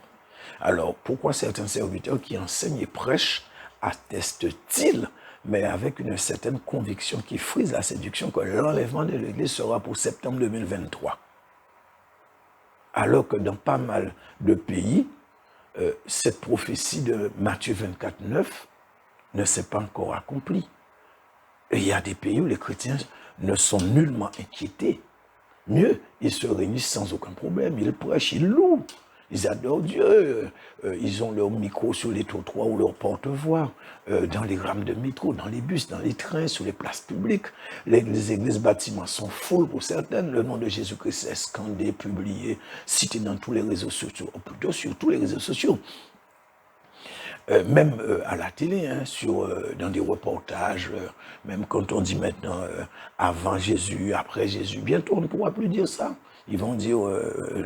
Alors, pourquoi certains serviteurs qui enseignent et prêchent attestent-ils, mais avec une certaine conviction qui frise la séduction, que l'enlèvement de l'Église sera pour septembre 2023? Alors que dans pas mal de pays, cette prophétie de Matthieu 24, 9 ne s'est pas encore accomplie. Et il y a des pays où les chrétiens ne sont nullement inquiétés. Mieux, ils se réunissent sans aucun problème, ils prêchent, ils louent, ils adorent Dieu, ils ont leur micro sur les trottoirs ou leur porte-voix, dans les rames de métro, dans les bus, dans les trains, sur les places publiques. Les églises bâtiments sont full pour certaines, le nom de Jésus-Christ est scandé, publié, cité dans tous les réseaux sociaux, ou plutôt sur tous les réseaux sociaux. Même à la télé, hein, dans des reportages, même quand on dit maintenant avant Jésus, après Jésus, bientôt on ne pourra plus dire ça. Ils vont dire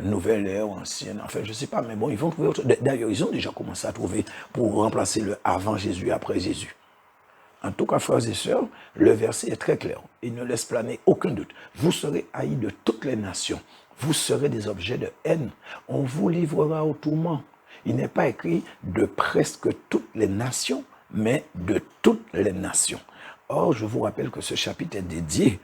nouvelle ère, ancienne, enfin je ne sais pas, mais bon, ils vont trouver autre chose. D'ailleurs, ils ont déjà commencé à trouver pour remplacer le avant Jésus, après Jésus. En tout cas, frères et sœurs, le verset est très clair. Il ne laisse planer aucun doute. Vous serez haïs de toutes les nations. Vous serez des objets de haine. On vous livrera au tourment. Il n'est pas écrit de presque toutes les nations, mais de toutes les nations. Or, je vous rappelle que ce chapitre est dédié,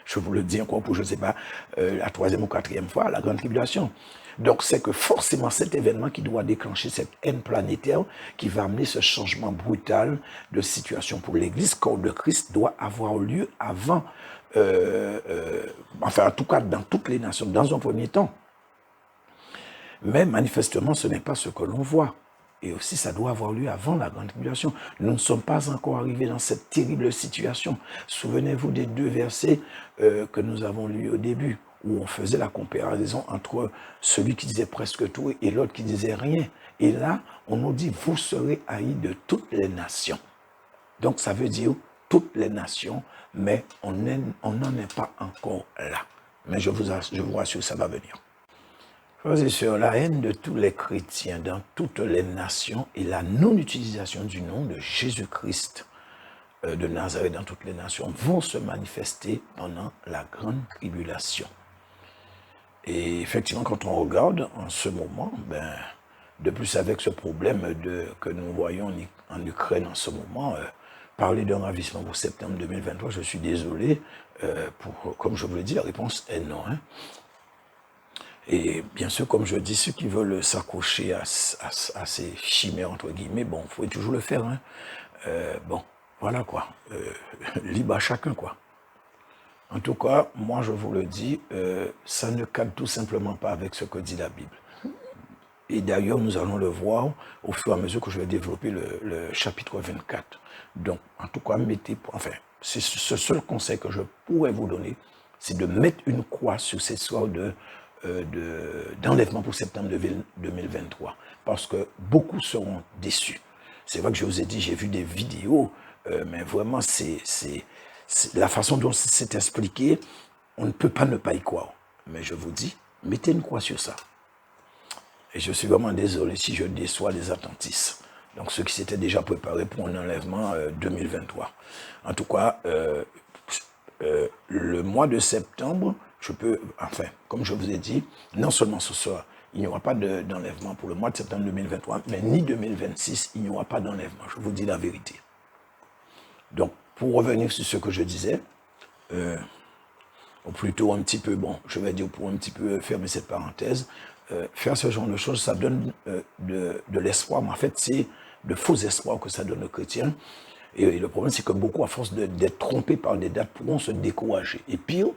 Je vous le dis encore pour, je ne sais pas, la troisième ou quatrième fois, la grande tribulation. Donc, c'est que forcément, cet événement qui doit déclencher cette haine planétaire, qui va amener ce changement brutal de situation pour l'Église, corps de Christ, doit avoir lieu avant, enfin, en tout cas, dans toutes les nations, dans un premier temps. Mais manifestement, ce n'est pas ce que l'on voit. Et aussi, ça doit avoir lieu avant la grande tribulation. Nous ne sommes pas encore arrivés dans cette terrible situation. Souvenez-vous des 2 versets que nous avons lus au début, où on faisait la comparaison entre celui qui disait presque tout et l'autre qui disait rien. Et là, on nous dit, vous serez haïs de toutes les nations. Donc, ça veut dire toutes les nations, mais on n'en est pas encore là. Mais je vous rassure, ça va venir. Frères et sœurs, la haine de tous les chrétiens dans toutes les nations et la non-utilisation du nom de Jésus-Christ de Nazareth dans toutes les nations vont se manifester pendant la grande tribulation. Et effectivement, quand on regarde en ce moment, de plus avec ce problème que nous voyons en Ukraine en ce moment, parler d'un ravissement pour septembre 2023, je suis désolé, comme je vous l'ai dit, la réponse est non. Et bien sûr, comme je dis, ceux qui veulent s'accrocher à ces chimères, entre guillemets, bon, il faut toujours le faire. Bon, voilà quoi. Libre à chacun, quoi. En tout cas, moi je vous le dis, ça ne cadre tout simplement pas avec ce que dit la Bible. Et d'ailleurs, nous allons le voir au fur et à mesure que je vais développer le chapitre 24. Donc, en tout cas, c'est ce seul conseil que je pourrais vous donner, c'est de mettre une croix sur cette histoire d'enlèvement pour septembre 2023. Parce que beaucoup seront déçus. C'est vrai que je vous ai dit, j'ai vu des vidéos, mais vraiment, c'est la façon dont c'est expliqué, on ne peut pas ne pas y croire. Mais je vous dis, mettez une croix sur ça. Et je suis vraiment désolé si je déçois les attentistes. Donc ceux qui s'étaient déjà préparés pour un enlèvement 2023. En tout cas, le mois de septembre, comme je vous ai dit, non seulement ce soir, il n'y aura pas d'enlèvement pour le mois de septembre 2023, mais ni 2026, il n'y aura pas d'enlèvement. Je vous dis la vérité. Donc, pour revenir sur ce que je disais, ou plutôt un petit peu, je vais dire pour un petit peu fermer cette parenthèse, faire ce genre de choses, ça donne de l'espoir, mais en fait, c'est de faux espoirs que ça donne aux chrétiens. Et le problème, c'est que beaucoup, à force d'être trompés par des dates, pourront se décourager. Et pire,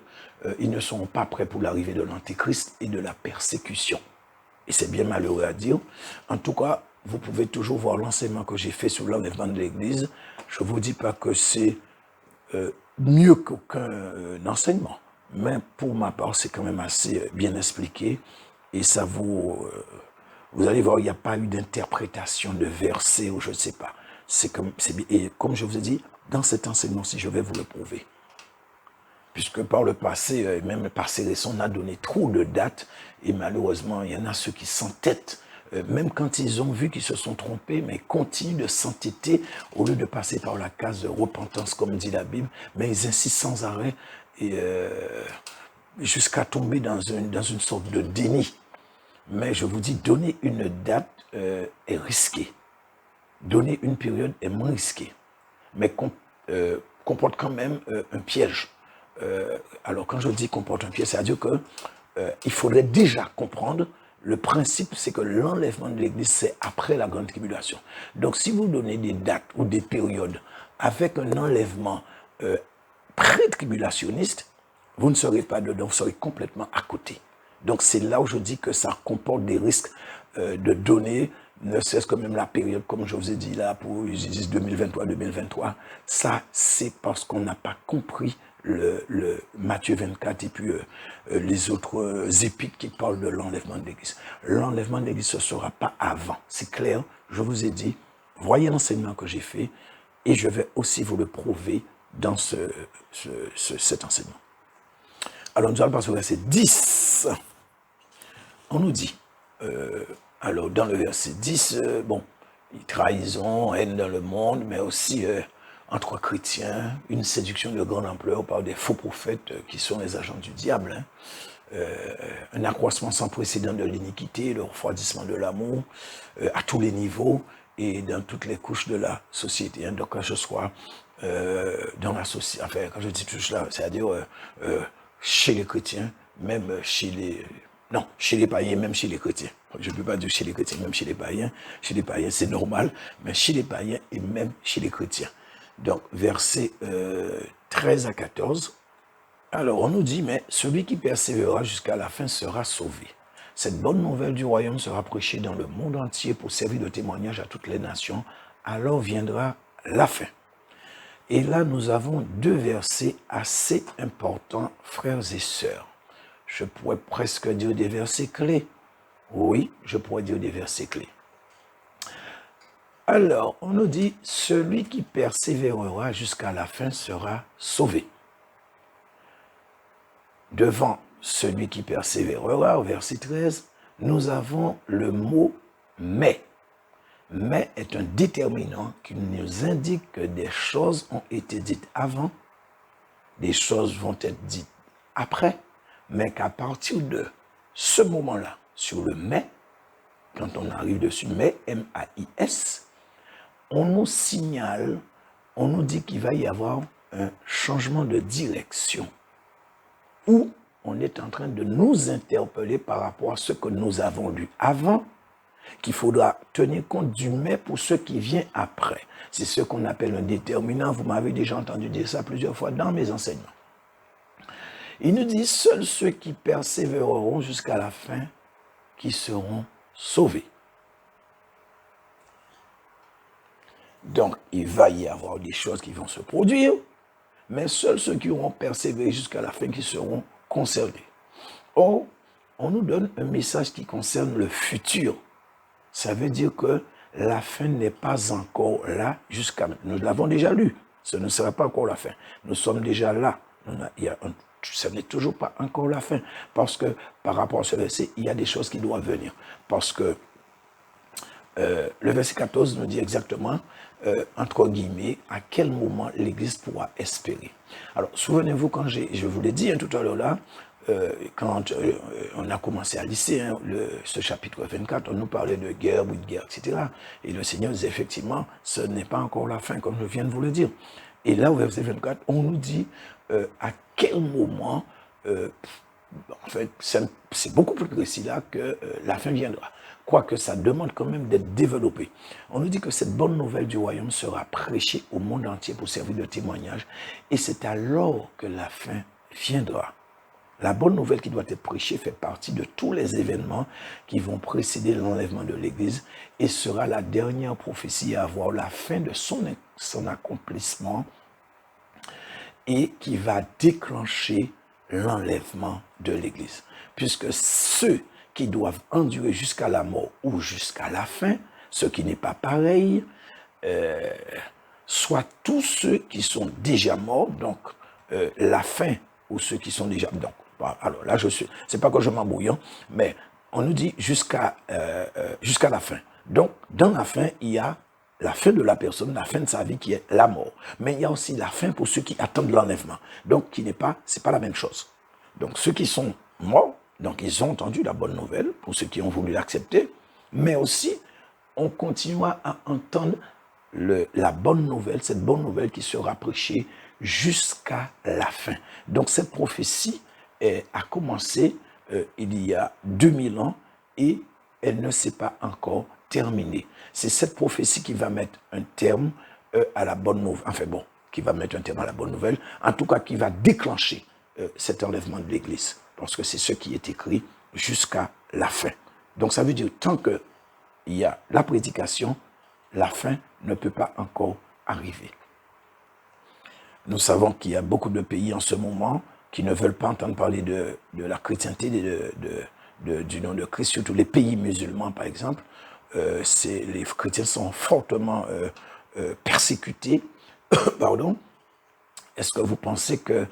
ils ne seront pas prêts pour l'arrivée de l'Antéchrist et de la persécution. Et c'est bien malheureux à dire. En tout cas, vous pouvez toujours voir l'enseignement que j'ai fait sur l'enlèvement de l'Église. Je ne vous dis pas que c'est mieux qu'aucun enseignement. Mais pour ma part, c'est quand même assez bien expliqué. Et ça vous allez voir, il n'y a pas eu d'interprétation de versets ou je ne sais pas. Et comme je vous ai dit, dans cet enseignement-ci, je vais vous le prouver. Puisque par le passé, même le passé récent, on a donné trop de dates. Et malheureusement, il y en a ceux qui s'entêtent. Même quand ils ont vu qu'ils se sont trompés, mais ils continuent de s'entêter au lieu de passer par la case de repentance, comme dit la Bible. Mais ils insistent sans arrêt et jusqu'à tomber dans une sorte de déni. Mais je vous dis, donner une date est risqué. Donner une période est moins risqué, mais comporte quand même un piège. Alors quand je dis comporte un piège, c'est-à-dire qu'il faudrait déjà comprendre, le principe c'est que l'enlèvement de l'Église c'est après la grande tribulation. Donc si vous donnez des dates ou des périodes avec un enlèvement pré-tribulationniste, vous ne serez pas dedans, vous serez complètement à côté. Donc c'est là où je dis que ça comporte des risques de donner, ne serait-ce que même la période, comme je vous ai dit là, pour 2023-2023, ça c'est parce qu'on n'a pas compris le Matthieu 24 et puis les autres épîtres qui parlent de l'enlèvement de l'Église. L'enlèvement de l'Église, ce ne sera pas avant, c'est clair, je vous ai dit, voyez l'enseignement que j'ai fait et je vais aussi vous le prouver dans cet enseignement. Alors nous allons passer au verset 10. On nous dit, alors dans le verset 10, trahison, haine dans le monde, mais aussi entre chrétiens, une séduction de grande ampleur par des faux prophètes qui sont les agents du diable, un accroissement sans précédent de l'iniquité, le refroidissement de l'amour à tous les niveaux, et dans toutes les couches de la société. Donc, que ce soit dans la société, enfin, quand je dis tout cela, c'est-à-dire chez les chrétiens, même chez les... Non, chez les païens, même chez les chrétiens. Je ne peux pas dire chez les chrétiens, même chez les païens. Chez les païens, c'est normal, mais chez les païens et même chez les chrétiens. Donc, versets 13 à 14. Alors, on nous dit, mais celui qui persévérera jusqu'à la fin sera sauvé. Cette bonne nouvelle du royaume sera prêchée dans le monde entier pour servir de témoignage à toutes les nations. Alors viendra la fin. Et là, nous avons deux versets assez importants, frères et sœurs. Je pourrais presque dire des versets clés. Oui, je pourrais dire des versets clés. Alors, on nous dit, celui qui persévérera jusqu'à la fin sera sauvé. Devant celui qui persévérera, au verset 13, nous avons le mot « mais ». « Mais » est un déterminant qui nous indique que des choses ont été dites avant, des choses vont être dites après, mais qu'à partir de ce moment-là, sur le « mais », quand on arrive dessus, « mais », M-A-I-S, on nous signale, on nous dit qu'il va y avoir un changement de direction, où on est en train de nous interpeller par rapport à ce que nous avons lu avant, qu'il faudra tenir compte du mais pour ce qui vient après. C'est ce qu'on appelle un déterminant. Vous m'avez déjà entendu dire ça plusieurs fois dans mes enseignements. Il nous dit, seuls ceux qui persévéreront jusqu'à la fin qui seront sauvés. Donc, il va y avoir des choses qui vont se produire, mais seuls ceux qui auront persévéré jusqu'à la fin qui seront conservés. Or, on nous donne un message qui concerne le futur. Ça veut dire que la fin n'est pas encore là jusqu'à maintenant. Nous l'avons déjà lu. Ce ne sera pas encore la fin. Nous sommes déjà là. Ce n'est toujours pas encore la fin. Parce que par rapport à ce verset, il y a des choses qui doivent venir. Parce que le verset 14 nous dit exactement, entre guillemets, à quel moment l'Église pourra espérer. Alors, souvenez-vous, quand je vous l'ai dit tout à l'heure là, quand on a commencé à lister ce chapitre 24, on nous parlait de guerre, oui de guerre, etc. Et le Seigneur disait effectivement, ce n'est pas encore la fin, comme je viens de vous le dire. Et là, au verset 24, on nous dit à quel moment, en fait, c'est beaucoup plus précis là que la fin viendra. Quoique ça demande quand même d'être développé. On nous dit que cette bonne nouvelle du royaume sera prêchée au monde entier pour servir de témoignage. Et c'est alors que la fin viendra. La bonne nouvelle qui doit être prêchée fait partie de tous les événements qui vont précéder l'enlèvement de l'Église et sera la dernière prophétie à avoir la fin de son accomplissement et qui va déclencher l'enlèvement de l'Église. Puisque ceux qui doivent endurer jusqu'à la mort ou jusqu'à la fin, ce qui n'est pas pareil, soit tous ceux qui sont déjà morts, donc la fin, ou ceux qui sont déjà... Donc, alors là, c'est pas que je m'embrouille, mais on nous dit jusqu'à la fin. Donc, dans la fin, il y a la fin de la personne, la fin de sa vie qui est la mort. Mais il y a aussi la fin pour ceux qui attendent l'enlèvement. Donc, c'est pas la même chose. Donc, ceux qui sont morts, donc ils ont entendu la bonne nouvelle, pour ceux qui ont voulu l'accepter, mais aussi, on continuera à entendre la bonne nouvelle, cette bonne nouvelle qui sera prêchée jusqu'à la fin. Donc, cette prophétie a commencé il y a 2000 ans et elle ne s'est pas encore terminée. C'est cette prophétie qui va mettre un terme à la bonne nouvelle. Enfin bon, qui va mettre un terme à la bonne nouvelle. En tout cas, qui va déclencher cet enlèvement de l'Église. Parce que c'est ce qui est écrit jusqu'à la fin. Donc ça veut dire tant qu'il y a la prédication, la fin ne peut pas encore arriver. Nous savons qu'il y a beaucoup de pays en ce moment qui ne veulent pas entendre parler de la chrétienté, du nom de Christ, surtout les pays musulmans, par exemple. Les chrétiens sont fortement persécutés. Pardon. Est-ce que vous pensez que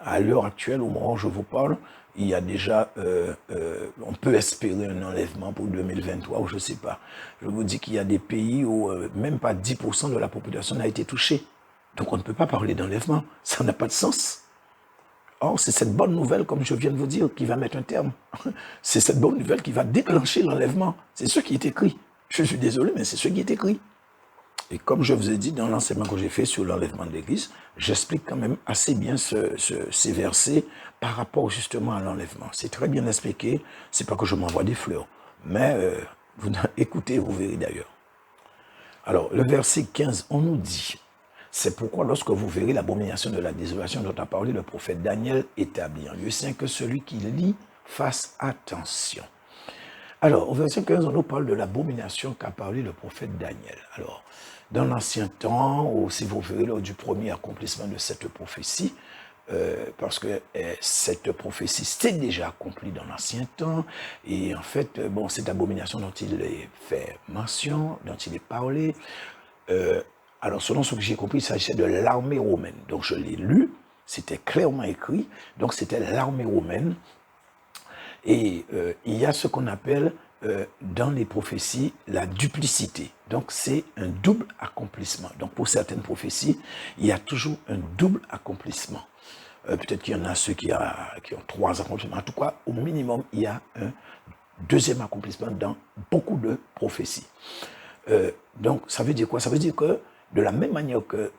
à l'heure actuelle, au moment où je vous parle, il y a déjà, on peut espérer un enlèvement pour 2023 ou je ne sais pas. Je vous dis qu'il y a des pays où même pas 10% de la population n'a été touchée. Donc on ne peut pas parler d'enlèvement. Ça n'a pas de sens. Or, c'est cette bonne nouvelle, comme je viens de vous dire, qui va mettre un terme. C'est cette bonne nouvelle qui va déclencher l'enlèvement. C'est ce qui est écrit. Je suis désolé, mais c'est ce qui est écrit. Et comme je vous ai dit dans l'enseignement que j'ai fait sur l'enlèvement de l'Église, j'explique quand même assez bien ces versets par rapport justement à l'enlèvement. C'est très bien expliqué, c'est pas que je m'envoie des fleurs, mais vous écoutez, vous verrez d'ailleurs. Alors, le verset 15, on nous dit, c'est pourquoi lorsque vous verrez l'abomination de la désolation dont a parlé le prophète Daniel établi en lieu saint, que celui qui lit fasse attention. Alors, au verset 15, on nous parle de l'abomination qu'a parlé le prophète Daniel. Alors, dans l'ancien temps, ou si vous verrez lors du premier accomplissement de cette prophétie, parce que cette prophétie s'est déjà accomplie dans l'ancien temps, et en fait, bon, cette abomination dont il est fait mention, dont il est parlé, alors selon ce que j'ai compris, il s'agissait de l'armée romaine. Donc je l'ai lu, c'était clairement écrit, donc c'était l'armée romaine, et il y a ce qu'on appelle dans les prophéties la duplicité. Donc c'est un double accomplissement. Donc pour certaines prophéties, il y a toujours un double accomplissement. Peut-être qu'il y en a ceux qui ont 3 accomplissements. En tout cas, au minimum, il y a un deuxième accomplissement dans beaucoup de prophéties. Donc ça veut dire quoi? Ça veut dire que de la même manière que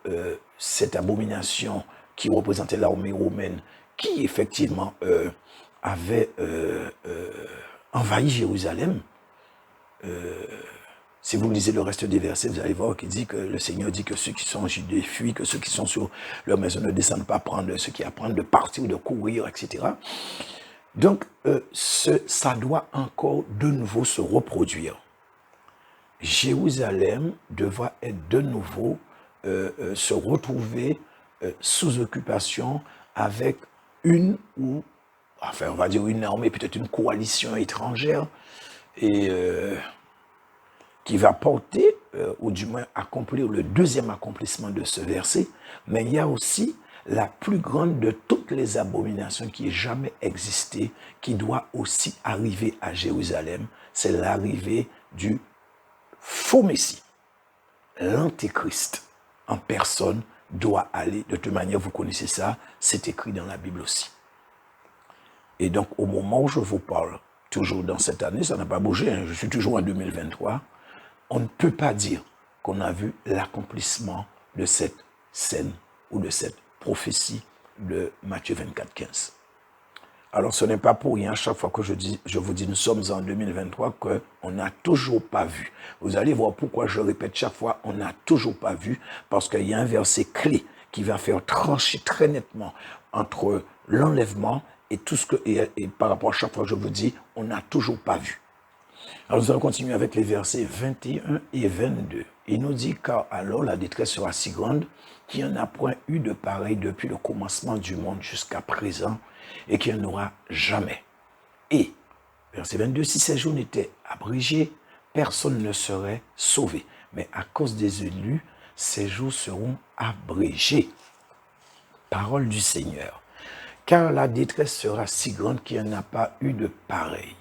cette abomination qui représentait l'armée romaine, qui effectivement avait envahi Jérusalem, si vous lisez le reste des versets, vous allez voir qu'il dit que le Seigneur dit que ceux qui sont en Judée fuient, que ceux qui sont sur leur maison ne descendent pas prendre ceux qui apprennent de partir ou de courir, etc. Donc, ça doit encore de nouveau se reproduire. Jérusalem devra être de nouveau se retrouver sous occupation avec on va dire une armée, peut-être une coalition étrangère, et qui va porter, ou du moins accomplir le deuxième accomplissement de ce verset, mais il y a aussi la plus grande de toutes les abominations qui ait jamais existé, qui doit aussi arriver à Jérusalem, c'est l'arrivée du faux Messie. L'Antéchrist en personne doit aller, de toute manière vous connaissez ça, c'est écrit dans la Bible aussi. Et donc au moment où je vous parle, toujours dans cette année, ça n'a pas bougé, hein, je suis toujours en 2023, on ne peut pas dire qu'on a vu l'accomplissement de cette scène ou de cette prophétie de Matthieu 24, 15. Alors ce n'est pas pour rien, chaque fois que je vous dis nous sommes en 2023, qu'on n'a toujours pas vu. Vous allez voir pourquoi je répète chaque fois, on n'a toujours pas vu, parce qu'il y a un verset clé qui va faire trancher très nettement entre l'enlèvement et tout ce que, et par rapport à chaque fois que je vous dis, on n'a toujours pas vu. Alors nous allons continuer avec les versets 21 et 22. Il nous dit, car alors la détresse sera si grande qu'il n'y en a point eu de pareil depuis le commencement du monde jusqu'à présent, et qu'il n'y en aura jamais. Et, verset 22, si ces jours n'étaient abrégés, personne ne serait sauvé. Mais à cause des élus, ces jours seront abrégés. Parole du Seigneur. Car la détresse sera si grande qu'il n'y en a pas eu de pareil.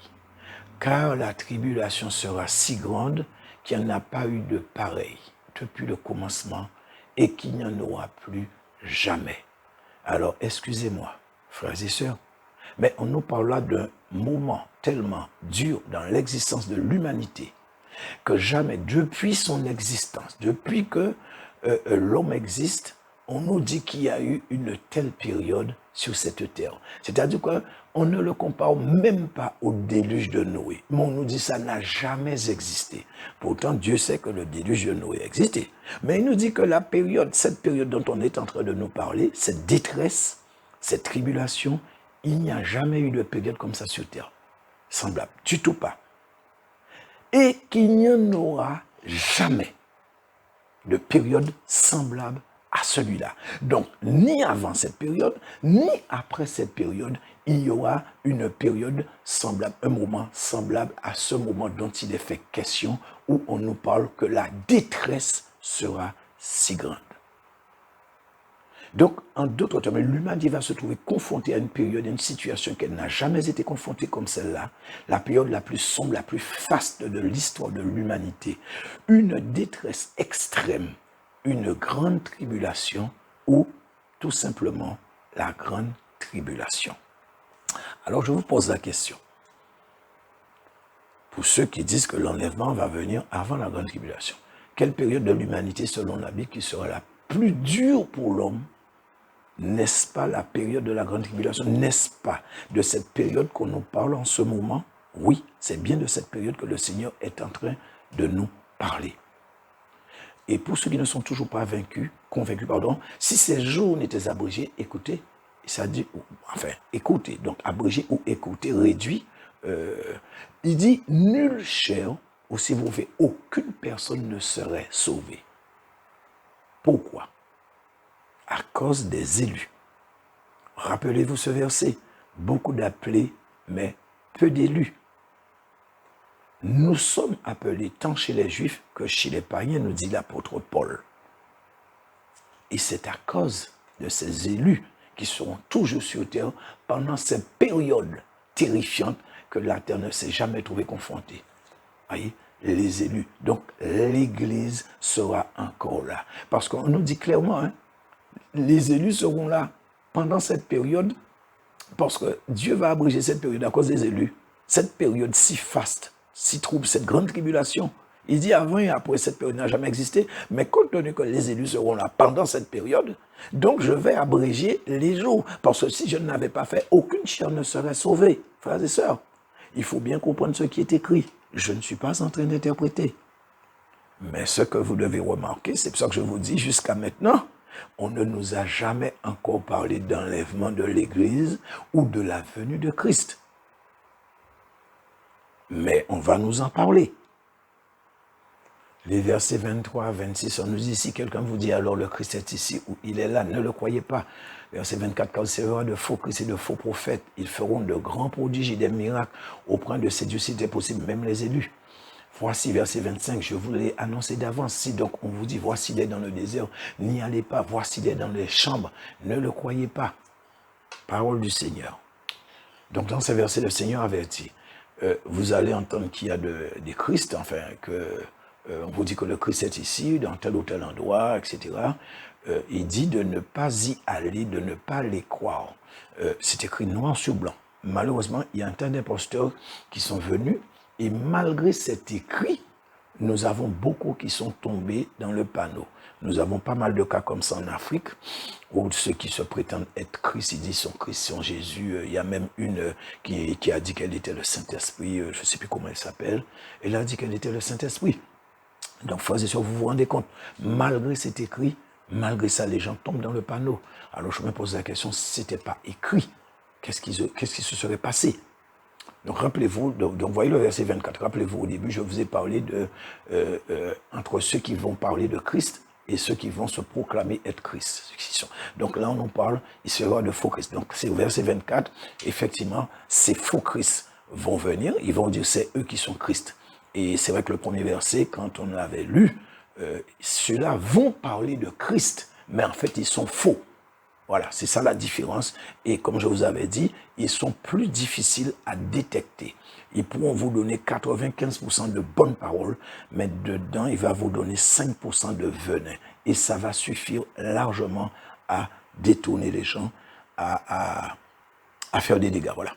Car la tribulation sera si grande qu'il n'y en a pas eu de pareil depuis le commencement et qu'il n'y en aura plus jamais. Alors, excusez-moi, frères et sœurs, mais on nous parle là d'un moment tellement dur dans l'existence de l'humanité que jamais, depuis son existence, depuis que l'homme existe, on nous dit qu'il y a eu une telle période sur cette terre. C'est-à-dire qu'on ne le compare même pas au déluge de Noé. Mais on nous dit que ça n'a jamais existé. Pourtant, Dieu sait que le déluge de Noé existait. Mais il nous dit que cette période dont on est en train de nous parler, cette détresse, cette tribulation, il n'y a jamais eu de période comme ça sur terre. Semblable. Du tout pas. Et qu'il n'y en aura jamais de période semblable à celui-là. Donc, ni avant cette période, ni après cette période, il y aura une période semblable, un moment semblable à ce moment dont il est fait question, où on nous parle que la détresse sera si grande. Donc, en d'autres termes, l'humanité va se trouver confrontée à une période, à une situation qu'elle n'a jamais été confrontée comme celle-là, la période la plus sombre, la plus faste de l'histoire de l'humanité. Une détresse extrême, une grande tribulation ou tout simplement la grande tribulation. Alors, je vous pose la question. pour ceux qui disent que l'enlèvement va venir avant la grande tribulation. Quelle période de l'humanité, selon la Bible, qui sera la plus dure pour l'homme? N'est-ce pas la période de la grande tribulation? N'est-ce pas de cette période qu'on nous parle en ce moment? Oui, c'est bien de cette période que le Seigneur est en train de nous parler. Et pour ceux qui ne sont toujours pas convaincus, si ces jours n'étaient abrégés, écoutez, ça dit, enfin, écoutez, donc abrégé ou écoutez, réduit, il dit, nul chair, aussi vous faites, aucune personne ne serait sauvée. Pourquoi? À cause des élus. Rappelez-vous ce verset, beaucoup d'appelés, mais peu d'élus. Nous sommes appelés tant chez les Juifs que chez les païens, nous dit l'apôtre Paul. Et c'est à cause de ces élus qui seront toujours sur terre pendant cette période terrifiante que la terre ne s'est jamais trouvée confrontée. Voyez, les élus. Donc, l'Église sera encore là. Parce qu'on nous dit clairement, les élus seront là pendant cette période parce que Dieu va abréger cette période à cause des élus. Cette période si faste, si trouble, cette grande tribulation. Il dit avant et après, cette période n'a jamais existé, mais compte tenu que les élus seront là pendant cette période, donc je vais abréger les jours. Parce que si je ne l'avais pas fait, aucune chair ne serait sauvée. Frères et sœurs, il faut bien comprendre ce qui est écrit. Je ne suis pas en train d'interpréter. Mais ce que vous devez remarquer, c'est pour ça que je vous dis, jusqu'à maintenant, on ne nous a jamais encore parlé d'enlèvement de l'Église ou de la venue de Christ. Mais on va nous en parler. Les versets 23 à 26, on nous dit, si quelqu'un vous dit alors le Christ est ici ou il est là, ne le croyez pas. Verset 24, car il s'élèvera de faux Christ et de faux prophètes. Ils feront de grands prodiges et des miracles au point de séduire, si c'est possible, même les élus. Voici, verset 25, je vous l'ai annoncé d'avance. Si donc on vous dit, voici il est dans le désert, n'y allez pas. Voici il est dans les chambres, ne le croyez pas. Parole du Seigneur. Donc dans ces versets, le Seigneur avertit. Vous allez entendre qu'il y a des Christ, enfin, on vous dit que le Christ est ici, dans tel ou tel endroit, etc. Il dit de ne pas y aller, de ne pas les croire. C'est écrit noir sur blanc. Malheureusement, il y a un tas d'imposteurs qui sont venus, et malgré cet écrit, nous avons beaucoup qui sont tombés dans le panneau. Nous avons pas mal de cas comme ça en Afrique, où ceux qui se prétendent être Christ, ils disent sont Christ, sont Jésus. Il y a même une qui a dit qu'elle était le Saint-Esprit, je ne sais plus comment elle s'appelle. Elle a dit qu'elle était le Saint-Esprit. Donc, frères et sœurs, vous vous rendez compte, malgré cet écrit, malgré ça, les gens tombent dans le panneau. Alors, je me pose la question, si ce n'était pas écrit, qu'est-ce qui se serait passé? Donc, rappelez-vous, donc voyez le verset 24, rappelez-vous, au début, je vous ai parlé entre ceux qui vont parler de Christ et ceux qui vont se proclamer être Christ. Donc là, on en parle, il sera de faux Christ. Donc, c'est au verset 24, effectivement, ces faux Christ vont venir, ils vont dire c'est eux qui sont Christ. Et c'est vrai que le premier verset, quand on l'avait lu, ceux-là vont parler de Christ, mais en fait, ils sont faux. Voilà, c'est ça la différence. Et comme je vous avais dit, ils sont plus difficiles à détecter. Ils pourront vous donner 95% de bonnes paroles, mais dedans, il va vous donner 5% de venin. Et ça va suffire largement à détourner les gens, à faire des dégâts. Voilà.